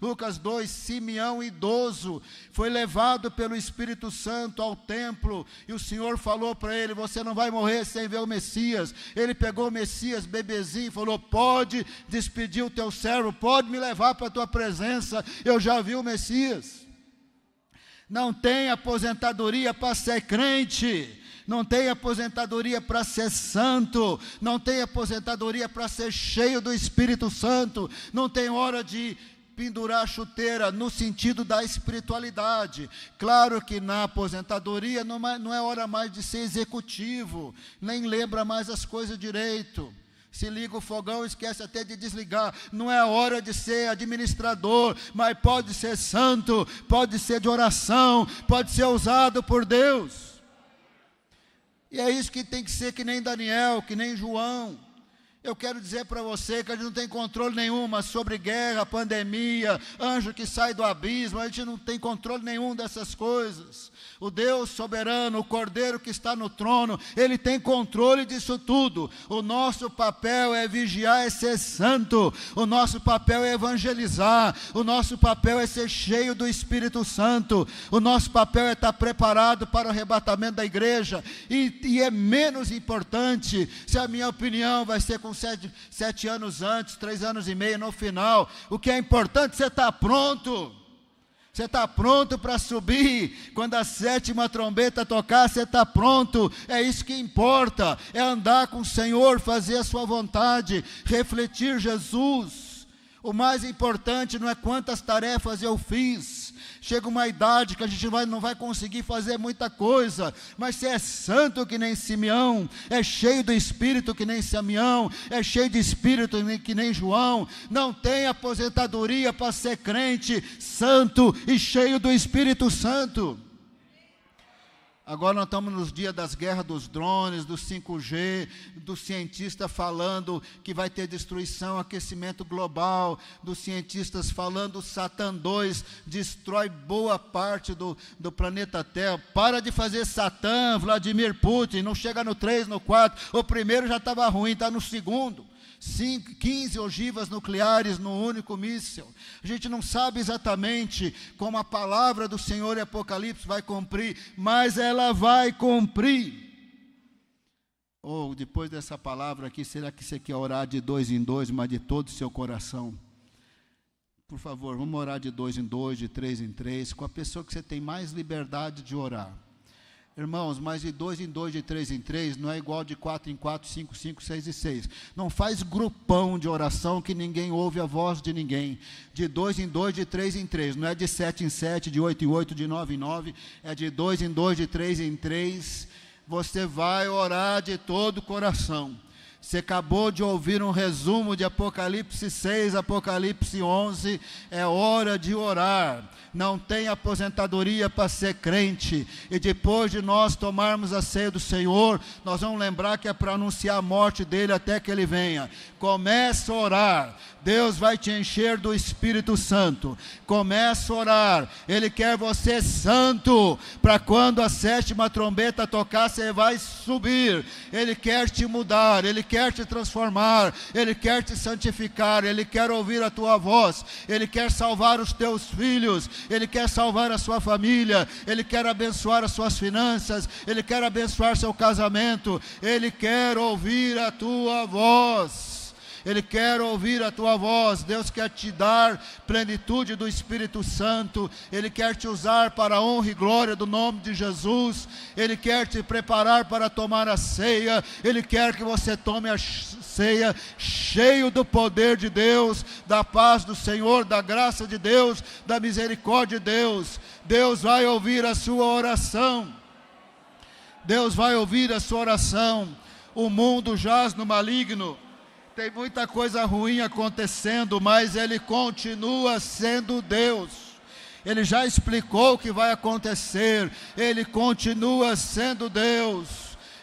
Lucas 2, Simeão idoso, foi levado pelo Espírito Santo ao templo, e o Senhor falou para ele: você não vai morrer sem ver o Messias. Ele pegou o Messias, bebezinho, e falou: pode despedir o teu servo, pode me levar para a tua presença, eu já vi o Messias. Não tem aposentadoria para ser crente. Não tem aposentadoria para ser santo, não tem aposentadoria para ser cheio do Espírito Santo, não tem hora de pendurar a chuteira no sentido da espiritualidade. Claro que na aposentadoria não é hora mais de ser executivo, nem lembra mais as coisas direito. Se liga o fogão, esquece até de desligar. Não é hora de ser administrador, mas pode ser santo, pode ser de oração, pode ser usado por Deus. E é isso que tem que ser, que nem Daniel, que nem João. Eu quero dizer para você que a gente não tem controle nenhum sobre guerra, pandemia, anjo que sai do abismo. A gente não tem controle nenhum dessas coisas. O Deus soberano, o Cordeiro que está no trono, Ele tem controle disso tudo. O nosso papel é vigiar e ser santo. O nosso papel é evangelizar. O nosso papel é ser cheio do Espírito Santo. O nosso papel é estar preparado para o arrebatamento da igreja. E é menos importante se a minha opinião vai ser com 7 anos antes, 3 anos e meio no final. O que é importante é você estar pronto. Você está pronto para subir? Quando a 7ª trombeta tocar, você está pronto? É isso que importa, é andar com o Senhor, fazer a sua vontade, refletir Jesus. O mais importante não é quantas tarefas eu fiz. Chega uma idade que a gente não vai conseguir fazer muita coisa, mas você é santo que nem Simeão, é cheio do Espírito que nem Simeão, é cheio de Espírito que nem João, não tem aposentadoria para ser crente, santo e cheio do Espírito Santo. Agora nós estamos nos dias das guerras dos drones, do 5G, do cientista falando que vai ter destruição, aquecimento global, dos cientistas falando Satã 2 destrói boa parte do planeta Terra. Para de fazer Satã, Vladimir Putin, não chega no 3, no 4, o primeiro já estava ruim, está no segundo. 15 ogivas nucleares no único míssil. A gente não sabe exatamente como a palavra do Senhor em Apocalipse vai cumprir, mas ela vai cumprir. Ou depois dessa palavra aqui, será que você quer orar de 2 em 2, mas de todo o seu coração? Por favor, vamos orar de 2 em 2, de 3 em 3, com a pessoa que você tem mais liberdade de orar. Irmãos, mas de 2 em 2, de 3 em 3, não é igual de 4 em 4, 5, 5, 6 e 6. Não faz grupão de oração que ninguém ouve a voz de ninguém. De 2 em 2, de 3 em 3. Não é de 7 em 7, de 8 em 8, de 9 em 9. É de 2 em 2, de 3 em 3. Você vai orar de todo o coração. Você acabou de ouvir um resumo de Apocalipse 6, Apocalipse 11, é hora de orar. Não tem aposentadoria para ser crente. E depois de nós tomarmos a ceia do Senhor, nós vamos lembrar que é para anunciar a morte dele até que ele venha. Comece a orar. Deus vai te encher do Espírito Santo. Comece a orar. Ele quer você santo, para quando a 7ª trombeta tocar, você vai subir. Ele quer te mudar, Ele quer te transformar, Ele quer te santificar, Ele quer ouvir a tua voz, Ele quer salvar os teus filhos, Ele quer salvar a sua família, Ele quer abençoar as suas finanças, Ele quer abençoar seu casamento, Ele quer ouvir a tua voz. Ele quer ouvir a tua voz. Deus quer te dar plenitude do Espírito Santo. Ele quer te usar para a honra e glória do nome de Jesus. Ele quer te preparar para tomar a ceia. Ele quer que você tome a ceia cheio do poder de Deus, da paz do Senhor, da graça de Deus, da misericórdia de Deus. Deus vai ouvir a sua oração. Deus vai ouvir a sua oração. O mundo jaz no maligno. Tem muita coisa ruim acontecendo, mas Ele continua sendo Deus. Ele já explicou o que vai acontecer. Ele continua sendo Deus.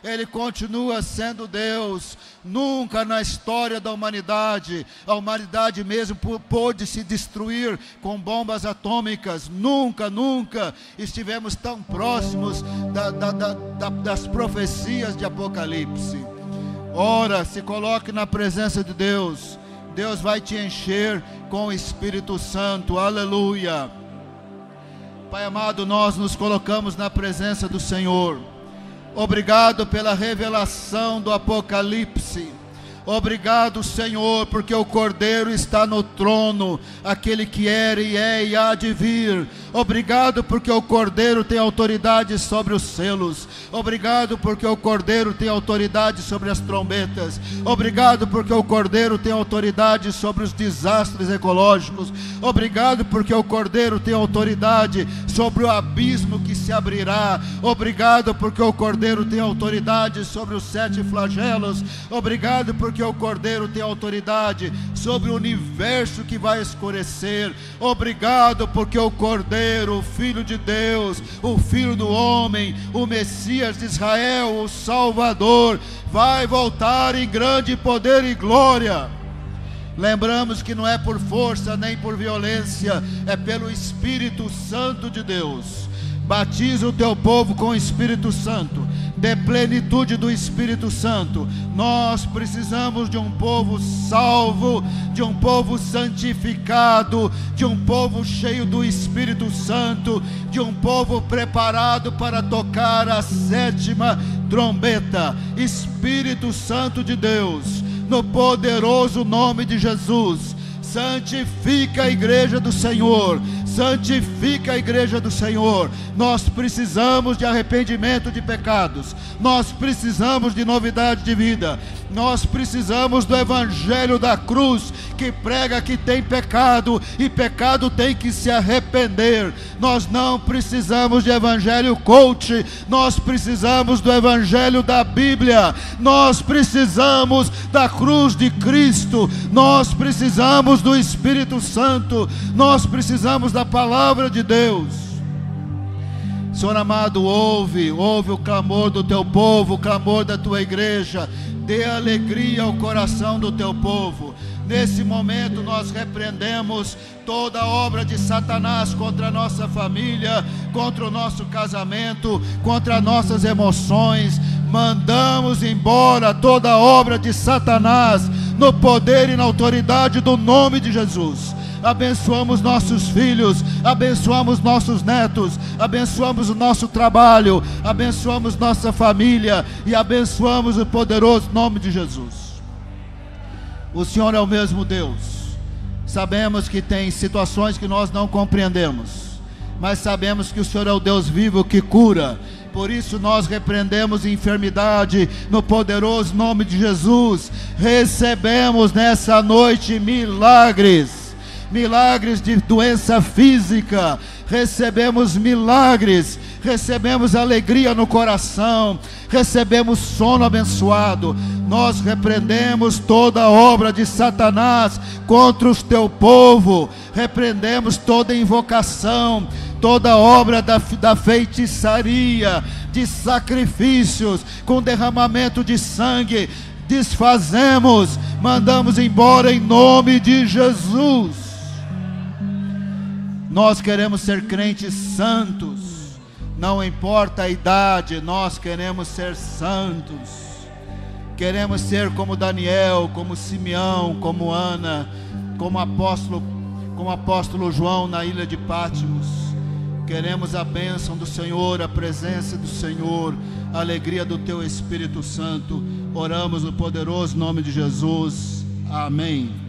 Ele continua sendo Deus. Nunca na história da humanidade, a humanidade mesmo pôde se destruir com bombas atômicas. Nunca, nunca estivemos tão próximos das profecias de Apocalipse. Ora, se coloque na presença de Deus. Deus vai te encher com o Espírito Santo. Aleluia. Pai amado, nós nos colocamos na presença do Senhor. Obrigado pela revelação do Apocalipse. Obrigado, Senhor, porque o Cordeiro está no trono, aquele que era e é e há de vir. Obrigado porque o Cordeiro tem autoridade sobre os selos. Obrigado porque o Cordeiro tem autoridade sobre as trombetas. Obrigado porque o Cordeiro tem autoridade sobre os desastres ecológicos. Obrigado porque o Cordeiro tem autoridade sobre o abismo que se abrirá. Obrigado porque o Cordeiro tem autoridade sobre os 7 flagelos. Obrigado porque o Cordeiro tem autoridade sobre o universo que vai escurecer. Obrigado porque o Cordeiro, o Filho de Deus, o Filho do homem, o Messias de Israel, o Salvador, vai voltar em grande poder e glória. Lembramos que não é por força nem por violência, é pelo Espírito Santo de Deus. Batiza o teu povo com o Espírito Santo, dê plenitude do Espírito Santo. Nós precisamos de um povo salvo, de um povo santificado, de um povo cheio do Espírito Santo, de um povo preparado para tocar a 7ª trombeta. Espírito Santo de Deus, no poderoso nome de Jesus, Santifica a igreja do Senhor, santifica a igreja do Senhor. Nós precisamos de arrependimento de pecados, nós precisamos de novidade de vida, nós precisamos do evangelho da cruz, que prega que tem pecado, e pecado tem que se arrepender. Nós não precisamos de evangelho coach, nós precisamos do evangelho da Bíblia, nós precisamos da cruz de Cristo, nós precisamos do Espírito Santo, nós precisamos da palavra de Deus. Senhor amado, ouve o clamor do teu povo, o clamor da tua igreja. Dê alegria ao coração do teu povo. Nesse momento nós repreendemos toda obra de Satanás contra a nossa família, contra o nosso casamento, contra nossas emoções. Mandamos embora toda obra de Satanás no poder e na autoridade do nome de Jesus. Abençoamos nossos filhos, abençoamos nossos netos, abençoamos o nosso trabalho, abençoamos nossa família e abençoamos o poderoso nome de Jesus. O Senhor é o mesmo Deus. Sabemos que tem situações que nós não compreendemos, mas sabemos que o Senhor é o Deus vivo que cura. Por isso nós repreendemos enfermidade no poderoso nome de Jesus. Recebemos nessa noite milagres de doença física, recebemos milagres, recebemos alegria no coração, recebemos sono abençoado. Nós repreendemos toda obra de Satanás contra o teu povo, repreendemos toda invocação, toda obra da feitiçaria, de sacrifícios com derramamento de sangue, desfazemos, mandamos embora em nome de Jesus. Nós queremos ser crentes santos, não importa a idade, nós queremos ser santos, queremos ser como Daniel, como Simeão, como Ana, como apóstolo João na ilha de Patmos. Queremos a bênção do Senhor, a presença do Senhor, a alegria do teu Espírito Santo. Oramos no poderoso nome de Jesus. Amém.